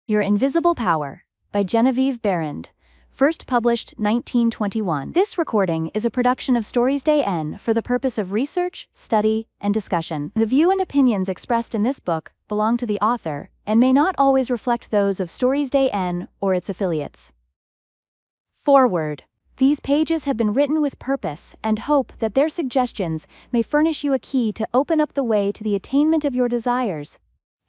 Your Invisible Power by Genevieve Behrend. First published 1921. This recording is a production of Stories Day N for the purpose of research, study, and discussion. The view and opinions expressed in this book belong to the author and may not always reflect those of Stories Day N or its affiliates. Foreword. These pages have been written with purpose and hope that their suggestions may furnish you a key to open up the way to the attainment of your desires,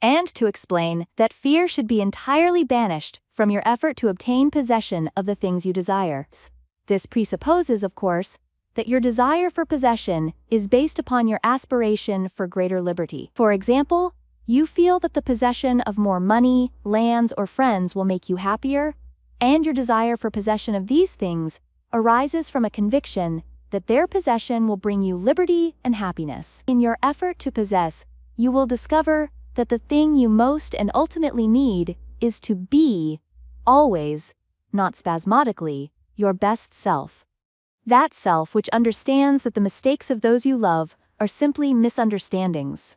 and to explain that fear should be entirely banished from your effort to obtain possession of the things you desire. This presupposes, of course, that your desire for possession is based upon your aspiration for greater liberty. For example, you feel that the possession of more money, lands, or friends will make you happier, and your desire for possession of these things arises from a conviction that their possession will bring you liberty and happiness. In your effort to possess, you will discover that the thing you most and ultimately need is to be, always, not spasmodically, your best self. That self which understands that the mistakes of those you love are simply misunderstandings.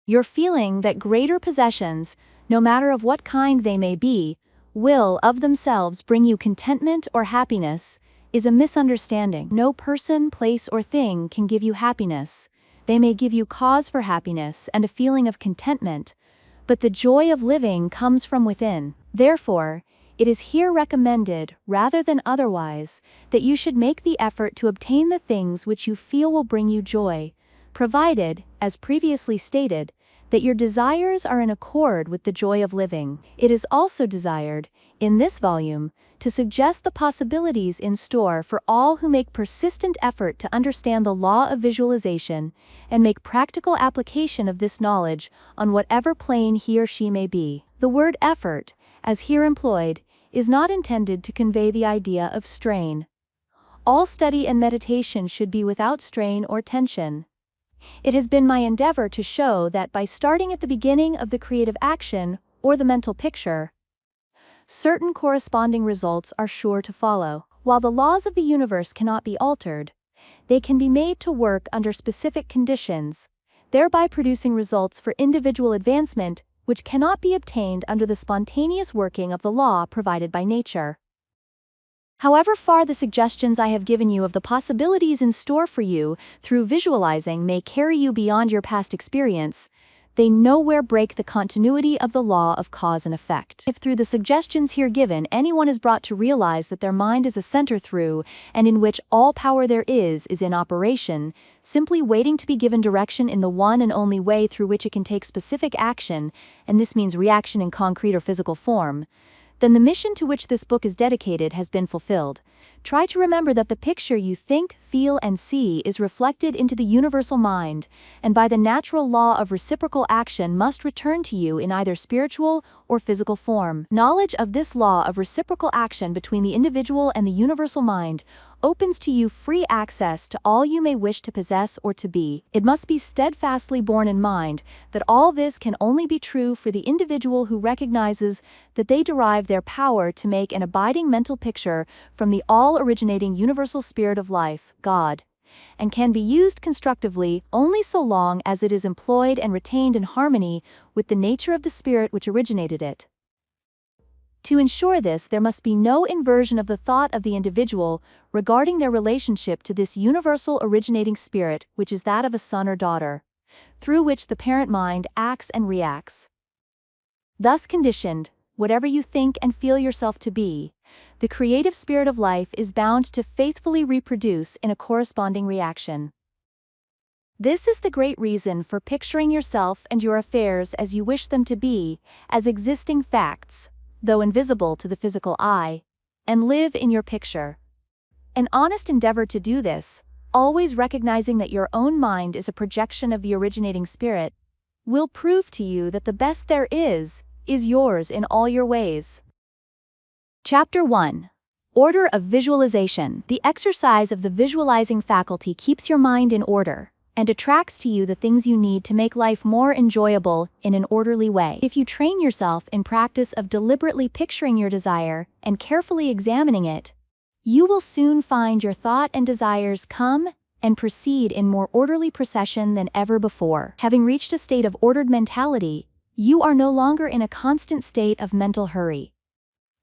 Your feeling that greater possessions, no matter of what kind they may be, will of themselves bring you contentment or happiness is a misunderstanding. No person, place, or thing can give you happiness. They may give you cause for happiness and a feeling of contentment, but the joy of living comes from within. Therefore, it is here recommended, rather than otherwise, that you should make the effort to obtain the things which you feel will bring you joy, provided, as previously stated, that your desires are in accord with the joy of living. It is also desired, in this volume, to suggest the possibilities in store for all who make persistent effort to understand the law of visualization and make practical application of this knowledge on whatever plane he or she may be. The word effort, as here employed, is not intended to convey the idea of strain. All study and meditation should be without strain or tension. It has been my endeavor to show that by starting at the beginning of the creative action or the mental picture, certain corresponding results are sure to follow. While the laws of the universe cannot be altered, they can be made to work under specific conditions, thereby producing results for individual advancement which cannot be obtained under the spontaneous working of the law provided by nature. However far the suggestions I have given you of the possibilities in store for you through visualizing may carry you beyond your past experience, they nowhere break the continuity of the law of cause and effect. If through the suggestions here given anyone is brought to realize that their mind is a center through and in which all power there is in operation, simply waiting to be given direction in the one and only way through which it can take specific action, and this means reaction in concrete or physical form, then the mission to which this book is dedicated has been fulfilled. Try to remember that the picture you think, feel, and see is reflected into the universal mind, and by the natural law of reciprocal action must return to you in either spiritual or physical form. Knowledge of this law of reciprocal action between the individual and the universal mind opens to you free access to all you may wish to possess or to be. It must be steadfastly borne in mind that all this can only be true for the individual who recognizes that they derive their power to make an abiding mental picture from the all-originating universal spirit of life, God, and can be used constructively only so long as it is employed and retained in harmony with the nature of the spirit which originated it. To ensure this, there must be no inversion of the thought of the individual regarding their relationship to this universal originating spirit, which is that of a son or daughter, through which the parent mind acts and reacts. Thus conditioned, whatever you think and feel yourself to be, the creative spirit of life is bound to faithfully reproduce in a corresponding reaction. This is the great reason for picturing yourself and your affairs as you wish them to be, as existing facts, though invisible to the physical eye, and live in your picture. An honest endeavor to do this, always recognizing that your own mind is a projection of the originating spirit, will prove to you that the best there is yours in all your ways. Chapter 1. Order of Visualization. The exercise of the visualizing faculty keeps your mind in order and attracts to you the things you need to make life more enjoyable in an orderly way. If you train yourself in practice of deliberately picturing your desire and carefully examining it, you will soon find your thought and desires come and proceed in more orderly procession than ever before. Having reached a state of ordered mentality, You are no longer in a constant state of mental hurry.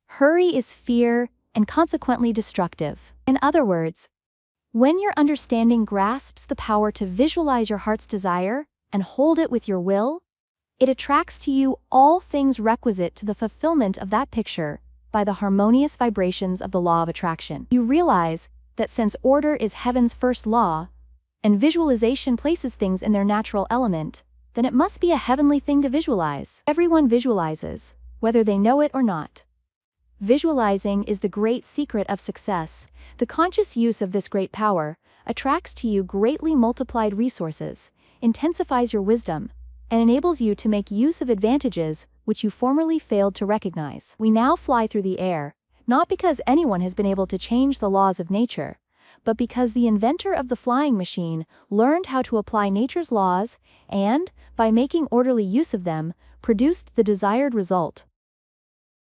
Hurry is fear and consequently destructive. In other words, when your understanding grasps the power to visualize your heart's desire and hold it with your will, it attracts to you all things requisite to the fulfillment of that picture by the harmonious vibrations of the law of attraction. You realize that since order is heaven's first law, and visualization places things in their natural element, then it must be a heavenly thing to visualize. Everyone visualizes, whether they know it or not. Visualizing is the great secret of success. The conscious use of this great power attracts to you greatly multiplied resources, intensifies your wisdom, and enables you to make use of advantages which you formerly failed to recognize. We now fly through the air, not because anyone has been able to change the laws of nature, but because the inventor of the flying machine learned how to apply nature's laws and, by making orderly use of them, produced the desired result.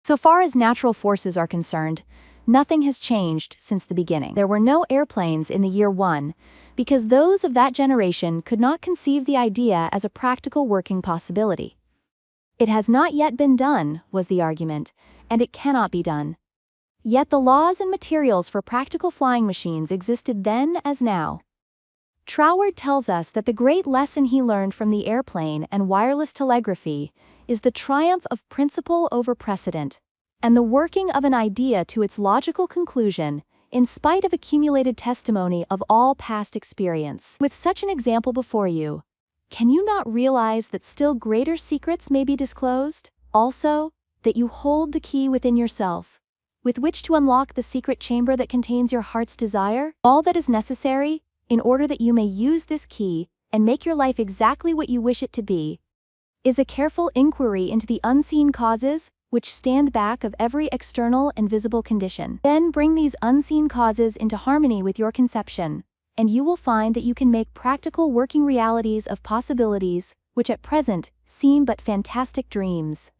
So far as natural forces are concerned, nothing has changed since the beginning. There were no airplanes in the year 1, because those of that generation could not conceive the idea as a practical working possibility. It has not yet been done, was the argument, and it cannot be done. Yet the laws and materials for practical flying machines existed then as now. Troward tells us that the great lesson he learned from the airplane and wireless telegraphy is the triumph of principle over precedent, and the working of an idea to its logical conclusion, in spite of accumulated testimony of all past experience. With such an example before you, can you not realize that still greater secrets may be disclosed? Also, that you hold the key within yourself, with which to unlock the secret chamber that contains your heart's desire? All that is necessary, in order that you may use this key and make your life exactly what you wish it to be, is a careful inquiry into the unseen causes which stand back of every external and visible condition. Then bring these unseen causes into harmony with your conception, and you will find that you can make practical working realities of possibilities which at present seem but fantastic dreams.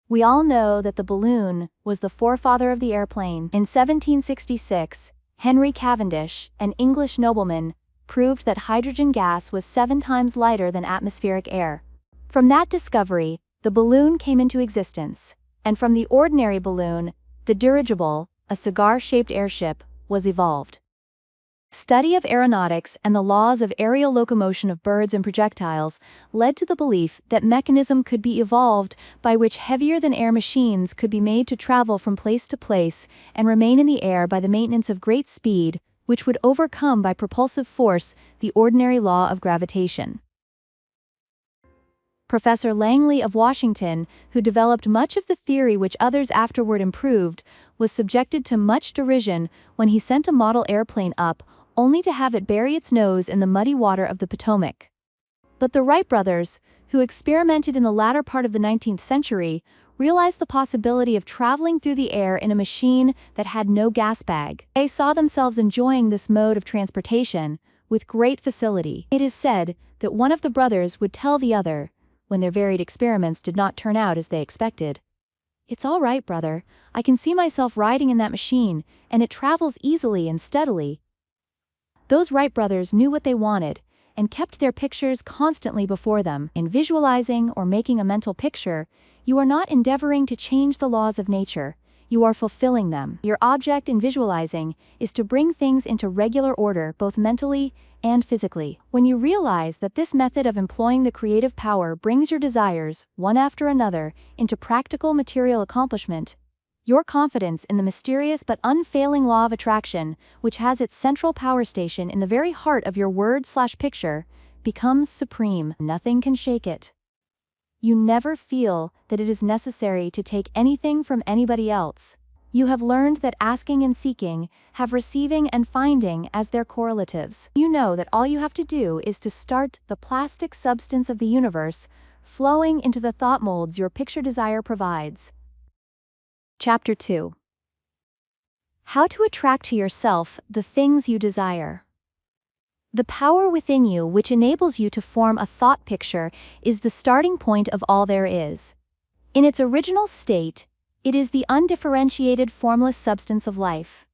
We all know that the balloon was the forefather of the airplane. In 1766, Henry Cavendish, an English nobleman, proved that hydrogen gas was 7 times lighter than atmospheric air. From that discovery, the balloon came into existence, and from the ordinary balloon, the dirigible, a cigar-shaped airship, was evolved. Study of aeronautics and the laws of aerial locomotion of birds and projectiles led to the belief that mechanism could be evolved by which heavier-than-air machines could be made to travel from place to place and remain in the air by the maintenance of great speed, which would overcome by propulsive force the ordinary law of gravitation. Professor Langley of Washington, who developed much of the theory which others afterward improved, was subjected to much derision when he sent a model airplane up only to have it bury its nose in the muddy water of the Potomac. But the Wright brothers, who experimented in the latter part of the 19th century, realized the possibility of traveling through the air in a machine that had no gas bag. They saw themselves enjoying this mode of transportation with great facility. It is said that one of the brothers would tell the other, when their varied experiments did not turn out as they expected, "It's all right, brother, I can see myself riding in that machine, and it travels easily and steadily." Those Wright brothers knew what they wanted, and kept their pictures constantly before them. In visualizing or making a mental picture, you are not endeavoring to change the laws of nature, you are fulfilling them. Your object in visualizing is to bring things into regular order both mentally and physically. When you realize that this method of employing the creative power brings your desires, one after another, into practical material accomplishment, your confidence in the mysterious but unfailing law of attraction, which has its central power station in the very heart of your word/picture, becomes supreme. Nothing can shake it. You never feel that it is necessary to take anything from anybody else. You have learned that asking and seeking have receiving and finding as their correlatives. You know that all you have to do is to start the plastic substance of the universe flowing into the thought molds your picture desire provides. Chapter 2. How to attract to yourself the things you desire. The power within you which enables you to form a thought picture is the starting point of all there is. In its original state, it is the undifferentiated formless substance of life.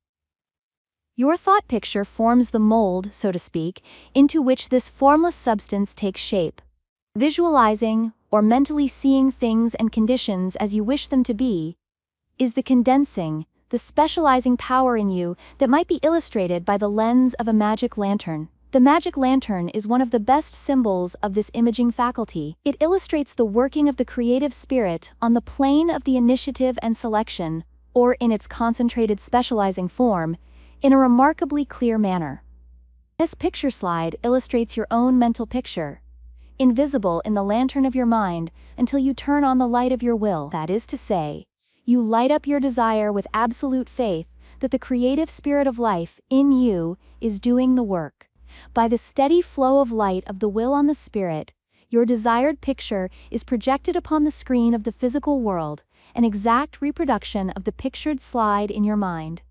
Your thought picture forms the mold, so to speak, into which this formless substance takes shape. Visualizing, or mentally seeing things and conditions as you wish them to be, is the condensing, the specializing power in you that might be illustrated by the lens of a magic lantern. The magic lantern is one of the best symbols of this imaging faculty. It illustrates the working of the creative spirit on the plane of the initiative and selection, or in its concentrated specializing form, in a remarkably clear manner. This picture slide illustrates your own mental picture, invisible in the lantern of your mind until you turn on the light of your will. That is to say, you light up your desire with absolute faith that the creative spirit of life in you is doing the work. By the steady flow of light of the will on the spirit, your desired picture is projected upon the screen of the physical world, an exact reproduction of the pictured slide in your mind.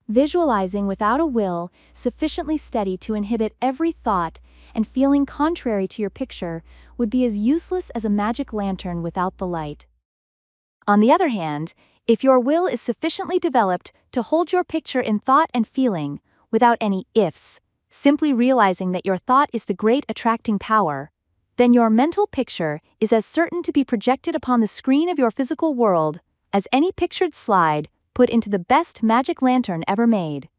Visualizing without a will sufficiently steady to inhibit every thought and feeling contrary to your picture would be as useless as a magic lantern without the light. On the other hand, if your will is sufficiently developed to hold your picture in thought and feeling, without any ifs, simply realizing that your thought is the great attracting power, then your mental picture is as certain to be projected upon the screen of your physical world as any pictured slide put into the best magic lantern ever made.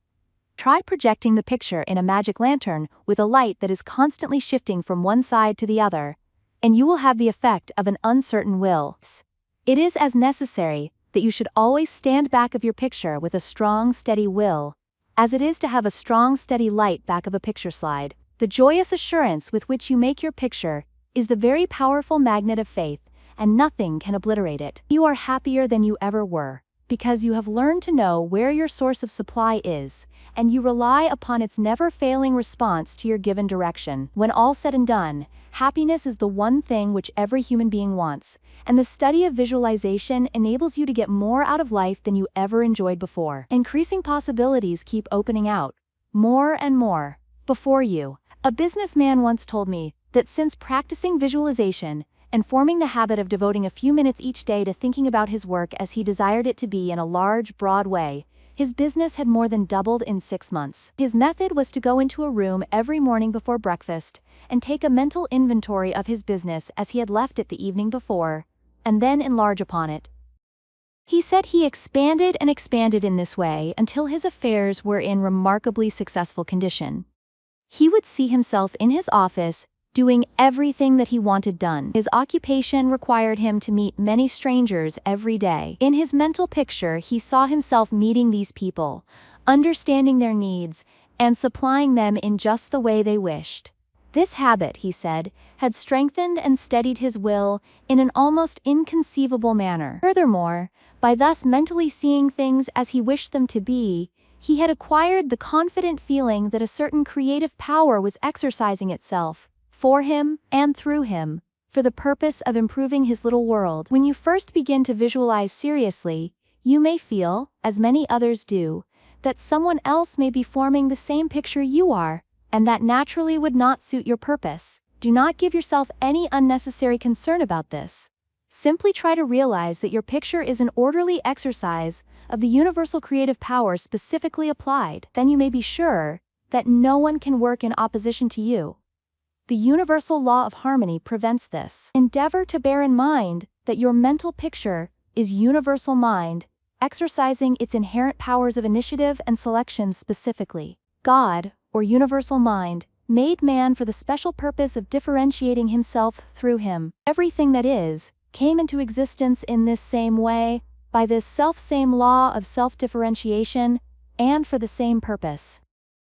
Try projecting the picture in a magic lantern with a light that is constantly shifting from one side to the other, and you will have the effect of an uncertain will. It is as necessary that you should always stand back of your picture with a strong, steady will, as it is to have a strong, steady light back of a picture slide. The joyous assurance with which you make your picture is the very powerful magnet of faith, and nothing can obliterate it. You are happier than you ever were, because you have learned to know where your source of supply is, and you rely upon its never-failing response to your given direction. When all said and done, happiness is the one thing which every human being wants, and the study of visualization enables you to get more out of life than you ever enjoyed before. Increasing possibilities keep opening out, more and more, before you. A businessman once told me that since practicing visualization and forming the habit of devoting a few minutes each day to thinking about his work as he desired it to be in a large, broad way, his business had more than doubled in 6 months. His method was to go into a room every morning before breakfast and take a mental inventory of his business as he had left it the evening before, and then enlarge upon it. He said he expanded and expanded in this way until his affairs were in remarkably successful condition. He would see himself in his office doing everything that he wanted done. His occupation required him to meet many strangers every day. In his mental picture, he saw himself meeting these people, understanding their needs, and supplying them in just the way they wished. This habit, he said, had strengthened and steadied his will in an almost inconceivable manner. Furthermore, by thus mentally seeing things as he wished them to be, he had acquired the confident feeling that a certain creative power was exercising itself, for him and through him, for the purpose of improving his little world. When you first begin to visualize seriously, you may feel, as many others do, that someone else may be forming the same picture you are, and that naturally would not suit your purpose. Do not give yourself any unnecessary concern about this. Simply try to realize that your picture is an orderly exercise of the universal creative power specifically applied. Then you may be sure that no one can work in opposition to you. The universal law of harmony prevents this. Endeavor to bear in mind that your mental picture is universal mind, exercising its inherent powers of initiative and selection specifically. God, or universal mind, made man for the special purpose of differentiating himself through him. Everything that is, came into existence in this same way, by this self-same law of self-differentiation, and for the same purpose.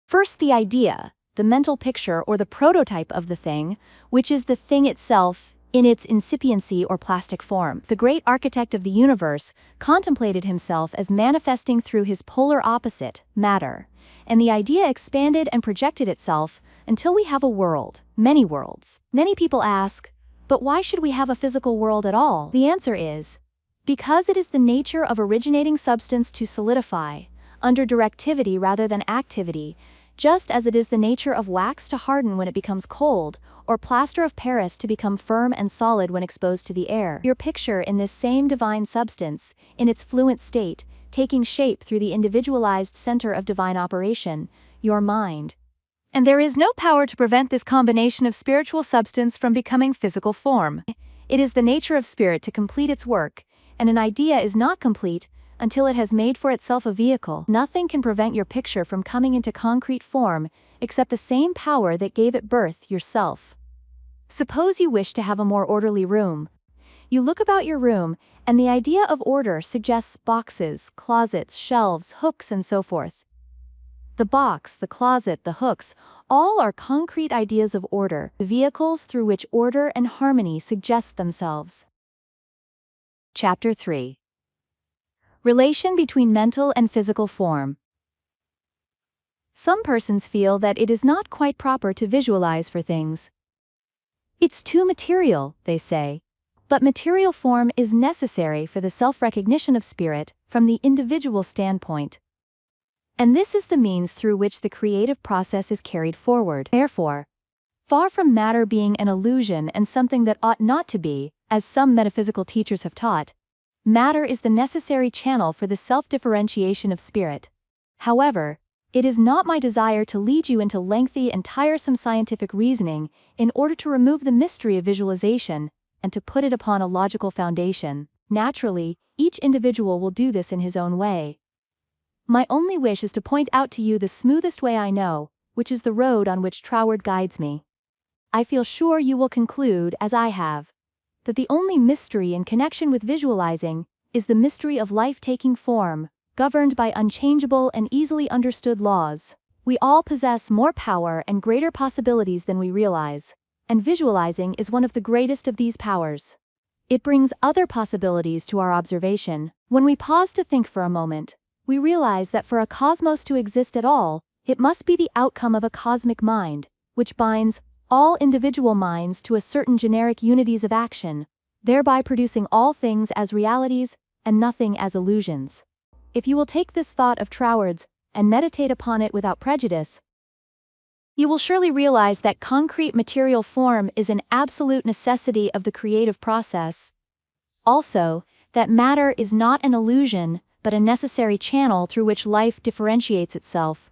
First, the idea, the mental picture or the prototype of the thing, which is the thing itself in its incipiency or plastic form. The great architect of the universe contemplated himself as manifesting through his polar opposite, matter, and the idea expanded and projected itself until we have a world, many worlds. Many people ask, but why should we have a physical world at all? The answer is, because it is the nature of originating substance to solidify, under directivity rather than activity, just as it is the nature of wax to harden when it becomes cold, or plaster of Paris to become firm and solid when exposed to the air. Your picture in this same divine substance, in its fluent state, taking shape through the individualized center of divine operation, your mind. And there is no power to prevent this combination of spiritual substance from becoming physical form. It is the nature of spirit to complete its work, and an idea is not complete until it has made for itself a vehicle. Nothing can prevent your picture from coming into concrete form except the same power that gave it birth, yourself. Suppose you wish to have a more orderly room. You look about your room, and the idea of order suggests boxes, closets, shelves, hooks, and so forth. The box, the closet, the hooks, all are concrete ideas of order, vehicles through which order and harmony suggest themselves. Chapter 3. Relation between mental and physical form. Some persons feel that it is not quite proper to visualize for things. It's too material, they say. But material form is necessary for the self-recognition of spirit from the individual standpoint. And this is the means through which the creative process is carried forward. Therefore, far from matter being an illusion and something that ought not to be, as some metaphysical teachers have taught, matter is the necessary channel for the self-differentiation of spirit. However, it is not my desire to lead you into lengthy and tiresome scientific reasoning in order to remove the mystery of visualization and to put it upon a logical foundation. Naturally, each individual will do this in his own way. My only wish is to point out to you the smoothest way I know, which is the road on which Troward guides me. I feel sure you will conclude, as I have, that the only mystery in connection with visualizing is the mystery of life taking form, governed by unchangeable and easily understood laws. We all possess more power and greater possibilities than we realize, and visualizing is one of the greatest of these powers. It brings other possibilities to our observation. When we pause to think for a moment, we realize that for a cosmos to exist at all, it must be the outcome of a cosmic mind, which binds all individual minds to a certain generic unities of action, thereby producing all things as realities and nothing as illusions. If you will take this thought of Troward's and meditate upon it without prejudice, you will surely realize that concrete material form is an absolute necessity of the creative process. Also, that matter is not an illusion, but a necessary channel through which life differentiates itself.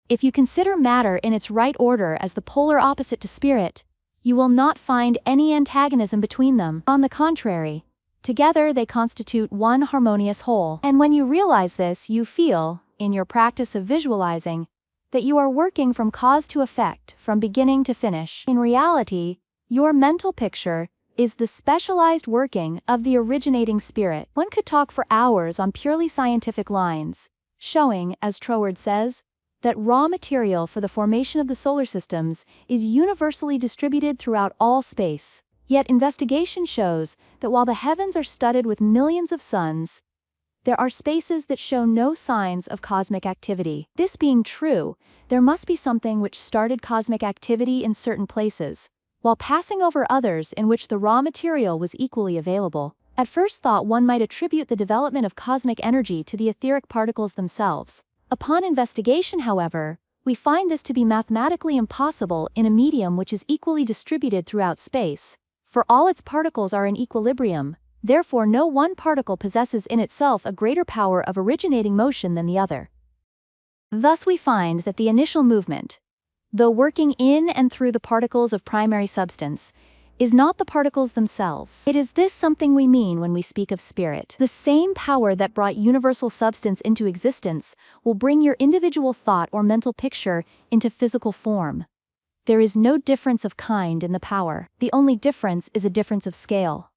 If you consider matter in its right order as the polar opposite to spirit, you will not find any antagonism between them. On the contrary, together they constitute one harmonious whole. And when you realize this, you feel, in your practice of visualizing, that you are working from cause to effect, from beginning to finish. In reality, your mental picture is the specialized working of the originating spirit. One could talk for hours on purely scientific lines, showing, as Troward says, that raw material for the formation of the solar systems is universally distributed throughout all space. Yet investigation shows that while the heavens are studded with millions of suns, there are spaces that show no signs of cosmic activity. This being true, there must be something which started cosmic activity in certain places, while passing over others in which the raw material was equally available. At first thought, one might attribute the development of cosmic energy to the etheric particles themselves. Upon investigation, however, we find this to be mathematically impossible in a medium which is equally distributed throughout space, for all its particles are in equilibrium. Therefore, no one particle possesses in itself a greater power of originating motion than the other. Thus we find that the initial movement, though working in and through the particles of primary substance, is not the particles themselves. It is this something we mean when we speak of spirit. The same power that brought universal substance into existence will bring your individual thought or mental picture into physical form. There is no difference of kind in the power. The only difference is a difference of scale.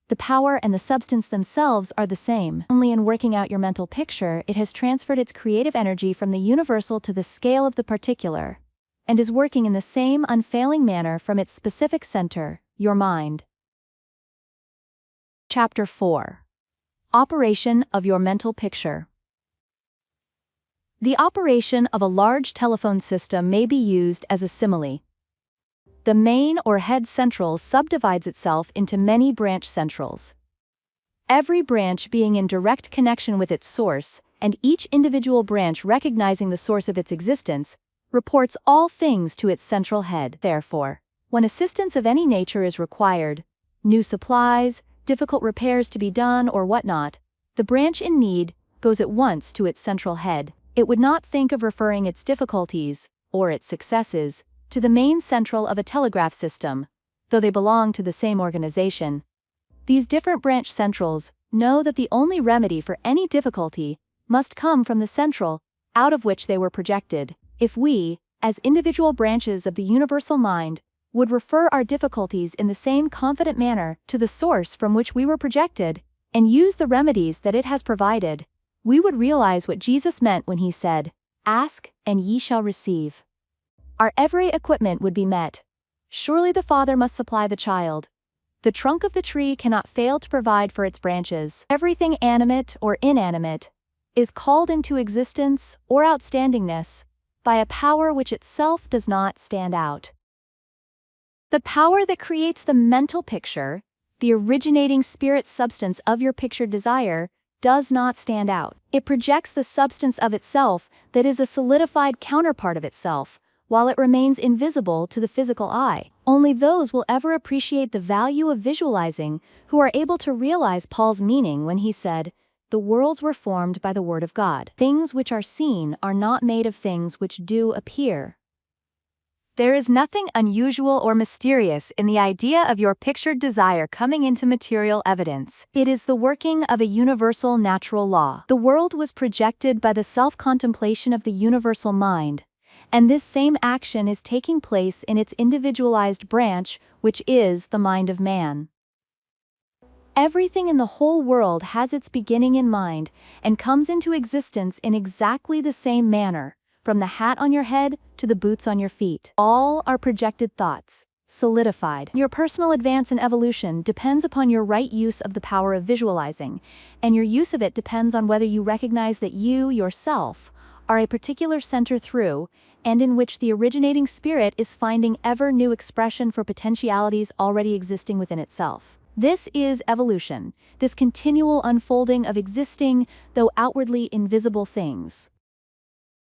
The power and the substance themselves are the same. Only in working out your mental picture, it has transferred its creative energy from the universal to the scale of the particular, and is working in the same unfailing manner from its specific center, your mind. Chapter 4. Operation of your mental picture. The operation of a large telephone system may be used as a simile. The main or head central subdivides itself into many branch centrals, every branch being in direct connection with its source, and each individual branch recognizing the source of its existence, reports all things to its central head. Therefore, when assistance of any nature is required, new supplies, difficult repairs to be done or whatnot, the branch in need goes at once to its central head. It would not think of referring its difficulties, or its successes, to the main central of a telegraph system, though they belong to the same organization. These different branch centrals know that the only remedy for any difficulty must come from the central, out of which they were projected. If we, as individual branches of the universal mind, would refer our difficulties in the same confident manner to the source from which we were projected, and use the remedies that it has provided, we would realize what Jesus meant when he said, "Ask, and ye shall receive." Our every equipment would be met. Surely the Father must supply the child. The trunk of the tree cannot fail to provide for its branches. Everything animate or inanimate is called into existence or outstandingness by a power which itself does not stand out. The power that creates the mental picture, the originating spirit substance of your pictured desire, does not stand out. It projects the substance of itself that is a solidified counterpart of itself, while it remains invisible to the physical eye. Only those will ever appreciate the value of visualizing who are able to realize Paul's meaning when he said, "The worlds were formed by the word of God. Things which are seen are not made of things which do appear." There is nothing unusual or mysterious in the idea of your pictured desire coming into material evidence. It is the working of a universal natural law. The world was projected by the self-contemplation of the universal mind, and this same action is taking place in its individualized branch, which is the mind of man. Everything in the whole world has its beginning in mind and comes into existence in exactly the same manner, from the hat on your head to the boots on your feet. All are projected thoughts, solidified. Your personal advance in evolution depends upon your right use of the power of visualizing, and your use of it depends on whether you recognize that you, yourself, are a particular center through, and in which the originating spirit is finding ever new expression for potentialities already existing within itself. This is evolution, this continual unfolding of existing, though outwardly invisible things.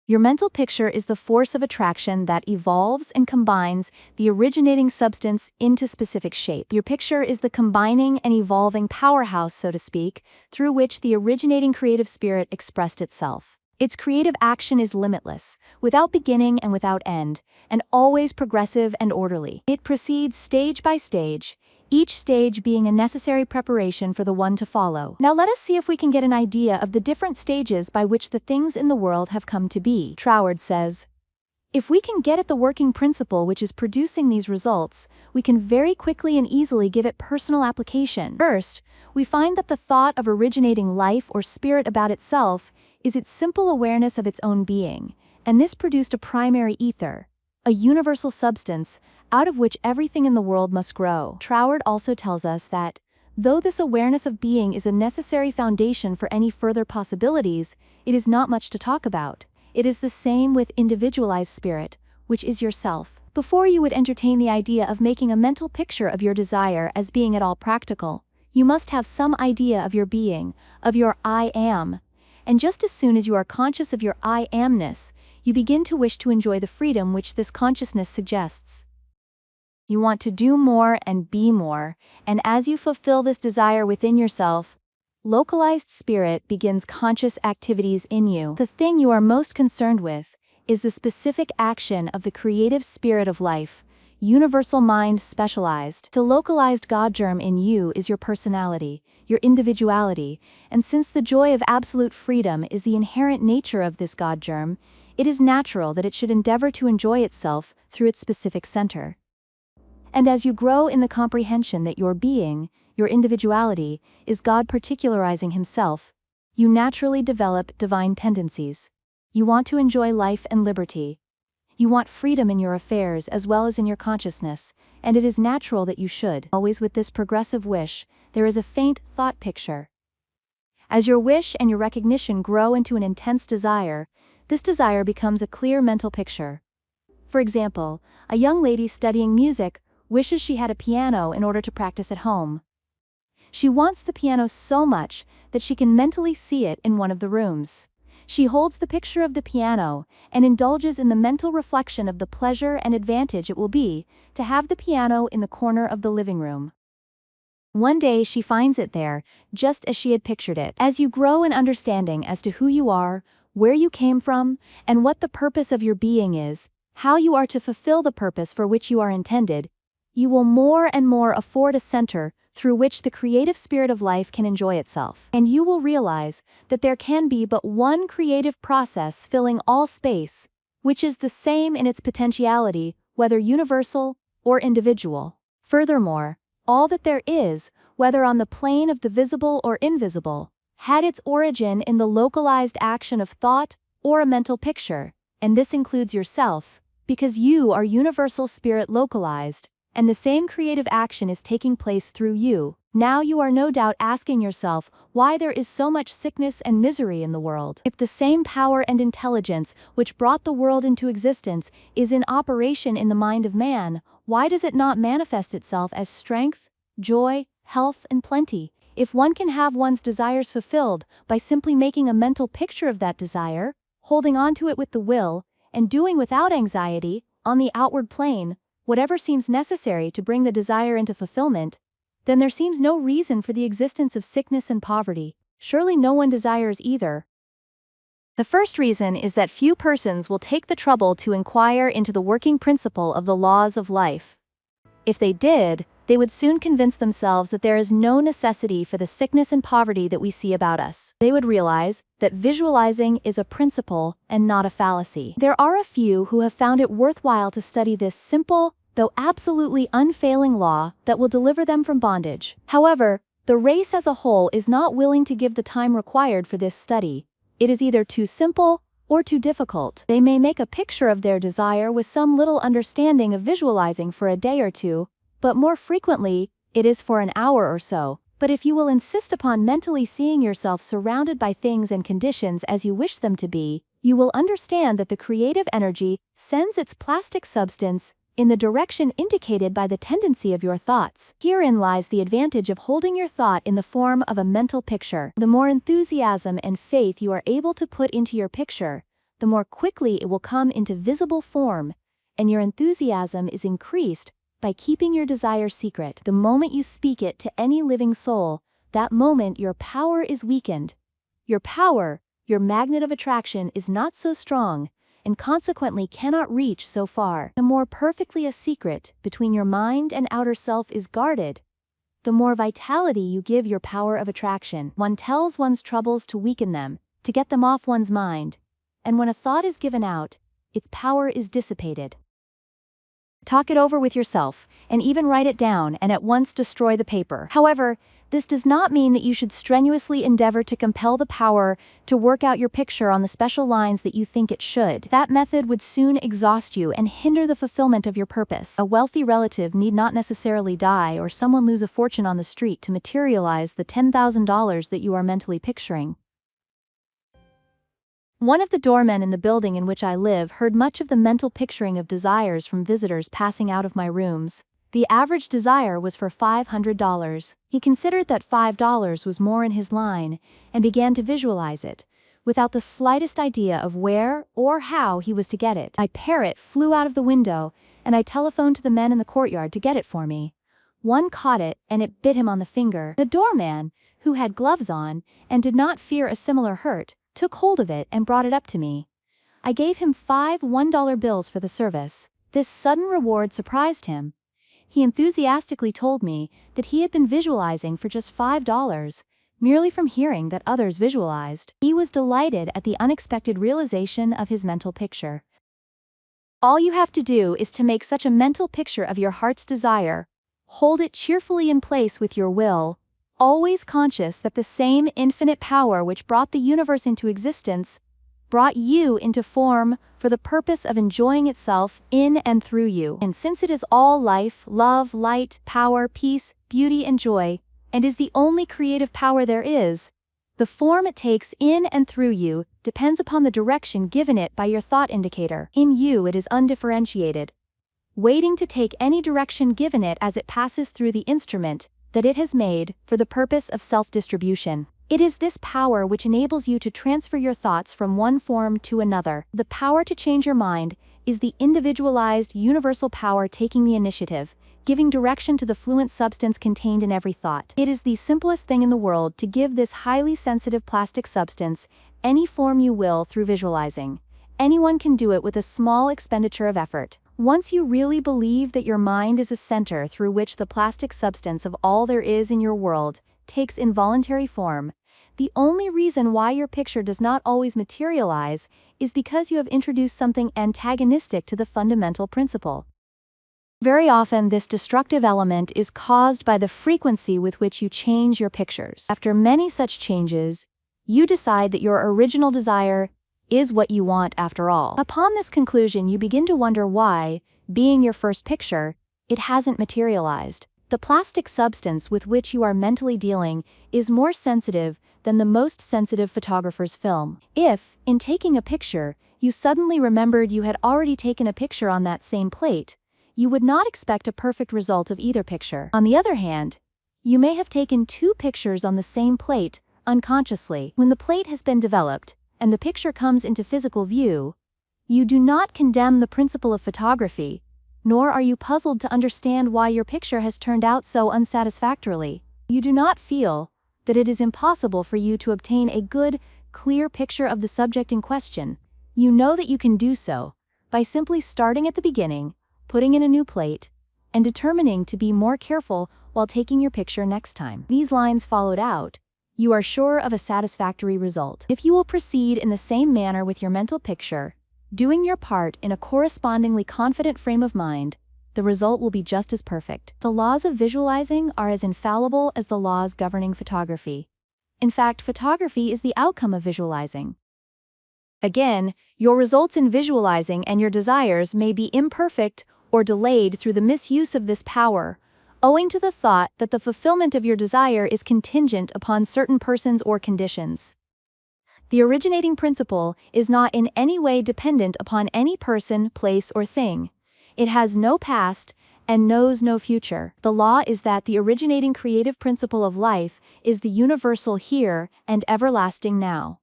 Your mental picture is the force of attraction that evolves and combines the originating substance into specific shape. Your picture is the combining and evolving powerhouse, so to speak, through which the originating creative spirit expressed itself. Its creative action is limitless, without beginning and without end, and always progressive and orderly. It proceeds stage by stage, each stage being a necessary preparation for the one to follow. Now let us see if we can get an idea of the different stages by which the things in the world have come to be. Troward says, "If we can get at the working principle which is producing these results, we can very quickly and easily give it personal application. First, we find that the thought of originating life or spirit about itself is its simple awareness of its own being, and this produced a primary ether, a universal substance, out of which everything in the world must grow." Troward also tells us that, though this awareness of being is a necessary foundation for any further possibilities, it is not much to talk about. It is the same with individualized spirit, which is yourself. Before you would entertain the idea of making a mental picture of your desire as being at all practical, you must have some idea of your being, of your I am. And just as soon as you are conscious of your I amness, you begin to wish to enjoy the freedom which this consciousness suggests. You want to do more and be more, and as you fulfill this desire within yourself, localized spirit begins conscious activities in you. The thing you are most concerned with is the specific action of the creative spirit of life, universal mind specialized. The localized God germ in you is your personality, your individuality, and since the joy of absolute freedom is the inherent nature of this God germ, it is natural that it should endeavor to enjoy itself through its specific center. And as you grow in the comprehension that your being, your individuality, is God particularizing himself, you naturally develop divine tendencies. You want to enjoy life and liberty. You want freedom in your affairs as well as in your consciousness, and it is natural that you should. Always with this progressive wish, there is a faint thought picture. As your wish and your recognition grow into an intense desire, this desire becomes a clear mental picture. For example, a young lady studying music wishes she had a piano in order to practice at home. She wants the piano so much that she can mentally see it in one of the rooms. She holds the picture of the piano and indulges in the mental reflection of the pleasure and advantage it will be to have the piano in the corner of the living room. One day she finds it there, just as she had pictured it. As you grow in understanding as to who you are, where you came from, and what the purpose of your being is, how you are to fulfill the purpose for which you are intended, you will more and more afford a center through which the creative spirit of life can enjoy itself. And you will realize that there can be but one creative process filling all space, which is the same in its potentiality, whether universal or individual. Furthermore, all that there is, whether on the plane of the visible or invisible, had its origin in the localized action of thought or a mental picture, and this includes yourself, because you are universal spirit localized, and the same creative action is taking place through you. Now you are no doubt asking yourself why there is so much sickness and misery in the world. If the same power and intelligence which brought the world into existence is in operation in the mind of man, why does it not manifest itself as strength, joy, health, and plenty? If one can have one's desires fulfilled by simply making a mental picture of that desire, holding on to it with the will, and doing without anxiety, on the outward plane, whatever seems necessary to bring the desire into fulfillment, then there seems no reason for the existence of sickness and poverty. Surely no one desires either. The first reason is that few persons will take the trouble to inquire into the working principle of the laws of life. If they did, they would soon convince themselves that there is no necessity for the sickness and poverty that we see about us. They would realize that visualizing is a principle and not a fallacy. There are a few who have found it worthwhile to study this simple, though absolutely unfailing law that will deliver them from bondage. However, the race as a whole is not willing to give the time required for this study. It is either too simple or too difficult. They may make a picture of their desire with some little understanding of visualizing for a day or two, but more frequently, it is for an hour or so. But if you will insist upon mentally seeing yourself surrounded by things and conditions as you wish them to be, you will understand that the creative energy sends its plastic substance in the direction indicated by the tendency of your thoughts. Herein lies the advantage of holding your thought in the form of a mental picture. The more enthusiasm and faith you are able to put into your picture, the more quickly it will come into visible form, and your enthusiasm is increased by keeping your desire secret. The moment you speak it to any living soul, that moment your power is weakened. Your power, your magnet of attraction, is not so strong, and consequently cannot reach so far. The more perfectly a secret between your mind and outer self is guarded, the more vitality you give your power of attraction. One tells one's troubles to weaken them, to get them off one's mind, and when a thought is given out, its power is dissipated. Talk it over with yourself, and even write it down and at once destroy the paper. However, this does not mean that you should strenuously endeavor to compel the power to work out your picture on the special lines that you think it should. That method would soon exhaust you and hinder the fulfillment of your purpose. A wealthy relative need not necessarily die or someone lose a fortune on the street to materialize the $10,000 that you are mentally picturing. One of the doormen in the building in which I live heard much of the mental picturing of desires from visitors passing out of my rooms. The average desire was for $500. He considered that $5 was more in his line, and began to visualize it, without the slightest idea of where or how he was to get it. My parrot flew out of the window, and I telephoned to the men in the courtyard to get it for me. One caught it, and it bit him on the finger. The doorman, who had gloves on, and did not fear a similar hurt, took hold of it and brought it up to me. I gave him 5 $1 bills for the service. This sudden reward surprised him. He enthusiastically told me that he had been visualizing for just $5, merely from hearing that others visualized. He was delighted at the unexpected realization of his mental picture. All you have to do is to make such a mental picture of your heart's desire, hold it cheerfully in place with your will, always conscious that the same infinite power which brought the universe into existence brought you into form for the purpose of enjoying itself in and through you. And since it is all life, love, light, power, peace, beauty, and joy, and is the only creative power there is, the form it takes in and through you depends upon the direction given it by your thought indicator. In you it is undifferentiated, waiting to take any direction given it as it passes through the instrument that it has made for the purpose of self-distribution. It is this power which enables you to transfer your thoughts from one form to another. The power to change your mind is the individualized, universal power taking the initiative, giving direction to the fluent substance contained in every thought. It is the simplest thing in the world to give this highly sensitive plastic substance any form you will through visualizing, anyone can do it with a small expenditure of effort. Once you really believe that your mind is a center through which the plastic substance of all there is in your world takes involuntary form, the only reason why your picture does not always materialize is because you have introduced something antagonistic to the fundamental principle. Very often, this destructive element is caused by the frequency with which you change your pictures. After many such changes, you decide that your original desire is what you want after all. Upon this conclusion, you begin to wonder why, being your first picture, it hasn't materialized. The plastic substance with which you are mentally dealing is more sensitive than the most sensitive photographer's film. If, in taking a picture, you suddenly remembered you had already taken a picture on that same plate, you would not expect a perfect result of either picture. On the other hand, you may have taken 2 pictures on the same plate, unconsciously. When the plate has been developed, and the picture comes into physical view, you do not condemn the principle of photography, nor are you puzzled to understand why your picture has turned out so unsatisfactorily. You do not feel that it is impossible for you to obtain a good, clear picture of the subject in question. You know that you can do so by simply starting at the beginning, putting in a new plate, and determining to be more careful while taking your picture next time. These lines followed out, you are sure of a satisfactory result. If you will proceed in the same manner with your mental picture, doing your part in a correspondingly confident frame of mind, the result will be just as perfect. The laws of visualizing are as infallible as the laws governing photography. In fact, photography is the outcome of visualizing. Again, your results in visualizing and your desires may be imperfect or delayed through the misuse of this power, owing to the thought that the fulfillment of your desire is contingent upon certain persons or conditions. The originating principle is not in any way dependent upon any person, place, or thing. It has no past and knows no future. The law is that the originating creative principle of life is the universal here and everlasting now.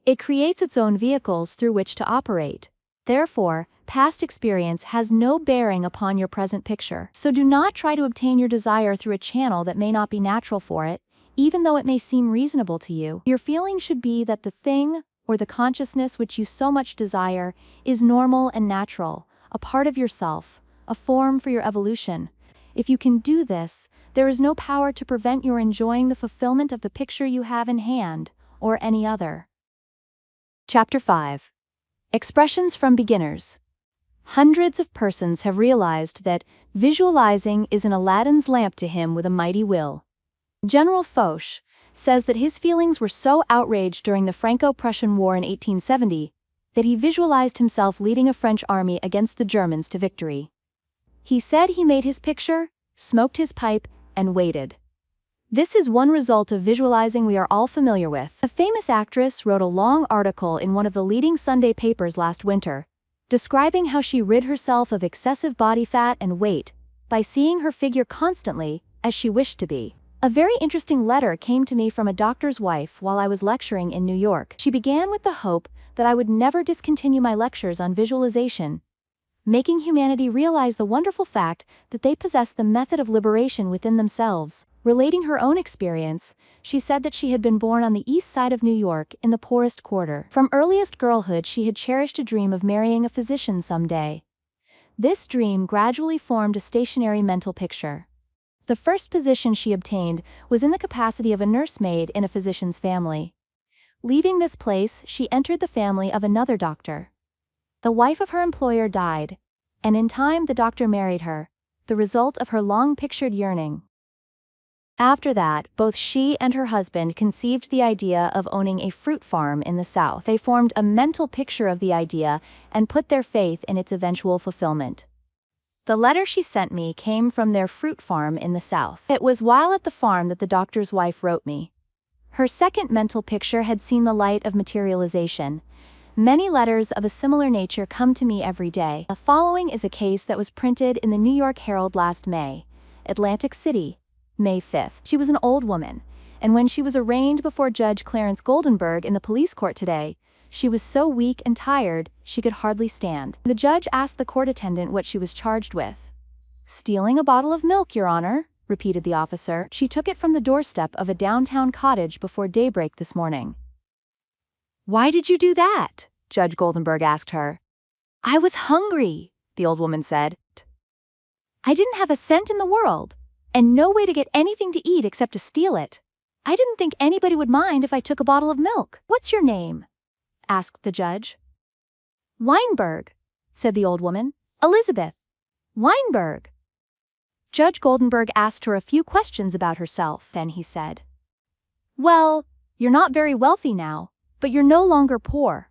It creates its own vehicles through which to operate. Therefore, past experience has no bearing upon your present picture. So do not try to obtain your desire through a channel that may not be natural for it, even though it may seem reasonable to you. Your feeling should be that the thing, or the consciousness which you so much desire, is normal and natural, a part of yourself, a form for your evolution. If you can do this, there is no power to prevent your enjoying the fulfillment of the picture you have in hand, or any other. Chapter 5. Expressions from beginners. Hundreds of persons have realized that visualizing is an Aladdin's lamp to him with a mighty will. General Foch says that his feelings were so outraged during the Franco-Prussian War in 1870 that he visualized himself leading a French army against the Germans to victory. He said he made his picture, smoked his pipe, and waited. This is one result of visualizing we are all familiar with. A famous actress wrote a long article in one of the leading Sunday papers last winter, describing how she rid herself of excessive body fat and weight by seeing her figure constantly as she wished to be. A very interesting letter came to me from a doctor's wife while I was lecturing in New York. She began with the hope that I would never discontinue my lectures on visualization, making humanity realize the wonderful fact that they possess the method of liberation within themselves. Relating her own experience, she said that she had been born on the east side of New York in the poorest quarter. From earliest girlhood she had cherished a dream of marrying a physician someday. This dream gradually formed a stationary mental picture. The first position she obtained was in the capacity of a nursemaid in a physician's family. Leaving this place, she entered the family of another doctor. The wife of her employer died, and in time the doctor married her, the result of her long-pictured yearning. After that, both she and her husband conceived the idea of owning a fruit farm in the South. They formed a mental picture of the idea and put their faith in its eventual fulfillment. The letter she sent me came from their fruit farm in the South. It was while at the farm that the doctor's wife wrote me. Her second mental picture had seen the light of materialization. Many letters of a similar nature come to me every day. The following is a case that was printed in the New York Herald last May. Atlantic City, May 5th. She was an old woman, and when she was arraigned before Judge Clarence Goldenberg in the police court today, she was so weak and tired she could hardly stand. The judge asked the court attendant what she was charged with. "Stealing a bottle of milk, Your Honor," repeated the officer. "She took it from the doorstep of a downtown cottage before daybreak this morning." "Why did you do that?" Judge Goldenberg asked her. "I was hungry," the old woman said. "I didn't have a cent in the world, and no way to get anything to eat except to steal it. I didn't think anybody would mind if I took a bottle of milk." "What's your name?" asked the judge. "Weinberg," said the old woman. "Elizabeth Weinberg." Judge Goldenberg asked her a few questions about herself, then he said, "Well, you're not very wealthy now, but you're no longer poor.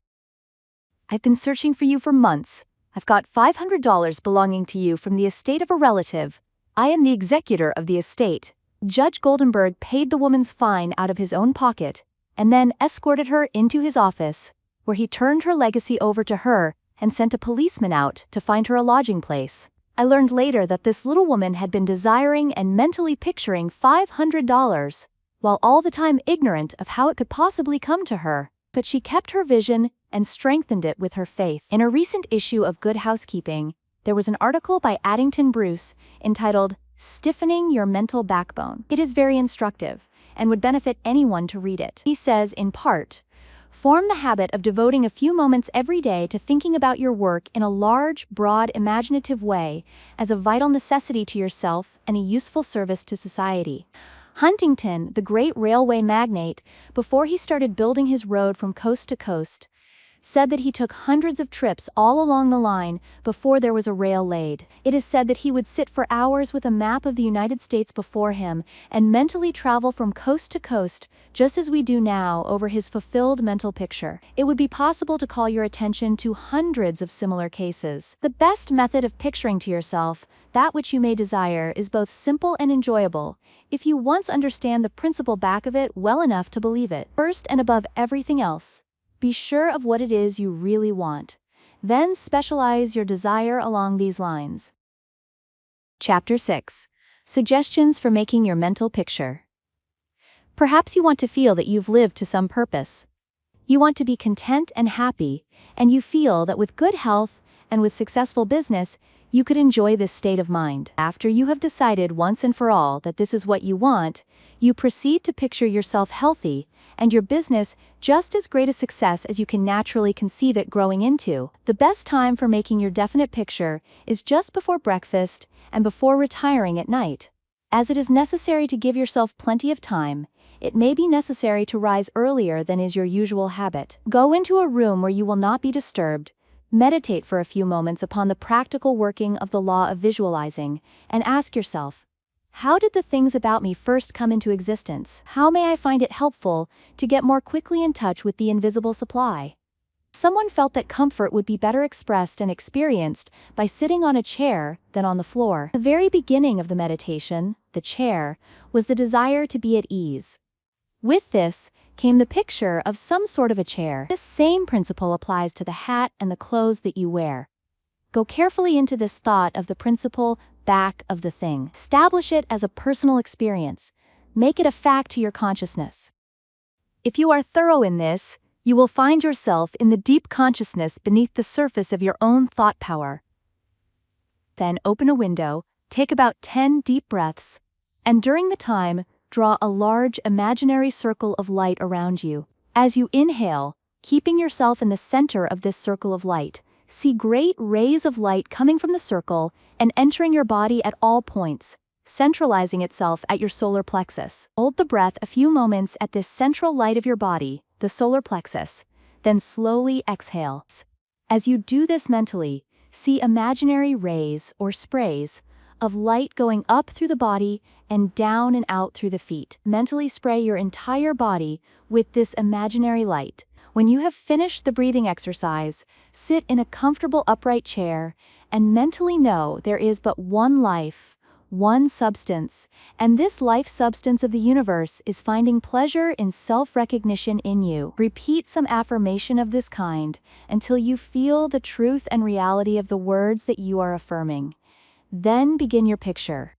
I've been searching for you for months. I've got $500 belonging to you from the estate of a relative. I am the executor of the estate." Judge Goldenberg paid the woman's fine out of his own pocket and then escorted her into his office, where he turned her legacy over to her and sent a policeman out to find her a lodging place. I learned later that this little woman had been desiring and mentally picturing $500, while all the time ignorant of how it could possibly come to her, but she kept her vision and strengthened it with her faith. In a recent issue of Good Housekeeping, there was an article by Addington Bruce entitled "Stiffening Your Mental Backbone." It is very instructive and would benefit anyone to read it. He says, in part, "Form the habit of devoting a few moments every day to thinking about your work in a large, broad, imaginative way as a vital necessity to yourself and a useful service to society." Huntington, the great railway magnate, before he started building his road from coast to coast, said that he took hundreds of trips all along the line before there was a rail laid. It is said that he would sit for hours with a map of the United States before him and mentally travel from coast to coast, just as we do now, over his fulfilled mental picture. It would be possible to call your attention to hundreds of similar cases. The best method of picturing to yourself that which you may desire is both simple and enjoyable, if you once understand the principle back of it well enough to believe it. First and above everything else, be sure of what it is you really want. Then specialize your desire along these lines. Chapter 6. Suggestions for making your mental picture. Perhaps you want to feel that you've lived to some purpose. You want to be content and happy, and you feel that with good health and with successful business, you could enjoy this state of mind. After you have decided once and for all that this is what you want, you proceed to picture yourself healthy and your business just as great a success as you can naturally conceive it growing into. The best time for making your definite picture is just before breakfast and before retiring at night. As it is necessary to give yourself plenty of time, it may be necessary to rise earlier than is your usual habit. Go into a room where you will not be disturbed. Meditate for a few moments upon the practical working of the law of visualizing, and ask yourself, how did the things about me first come into existence? How may I find it helpful to get more quickly in touch with the invisible supply? Someone felt that comfort would be better expressed and experienced by sitting on a chair than on the floor. The very beginning of the meditation, the chair, was the desire to be at ease. With this came the picture of some sort of a chair. This same principle applies to the hat and the clothes that you wear. Go carefully into this thought of the principle back of the thing. Establish it as a personal experience. Make it a fact to your consciousness. If you are thorough in this, you will find yourself in the deep consciousness beneath the surface of your own thought power. Then open a window, take about 10 deep breaths, and during the time, draw a large imaginary circle of light around you. As you inhale, keeping yourself in the center of this circle of light, see great rays of light coming from the circle and entering your body at all points, centralizing itself at your solar plexus. Hold the breath a few moments at this central light of your body, the solar plexus, then slowly exhale. As you do this mentally, see imaginary rays or sprays of light going up through the body and down and out through the feet. Mentally spray your entire body with this imaginary light. When you have finished the breathing exercise, sit in a comfortable upright chair and mentally know there is but one life, one substance, and this life substance of the universe is finding pleasure in self-recognition in you. Repeat some affirmation of this kind until you feel the truth and reality of the words that you are affirming. Then begin your picture.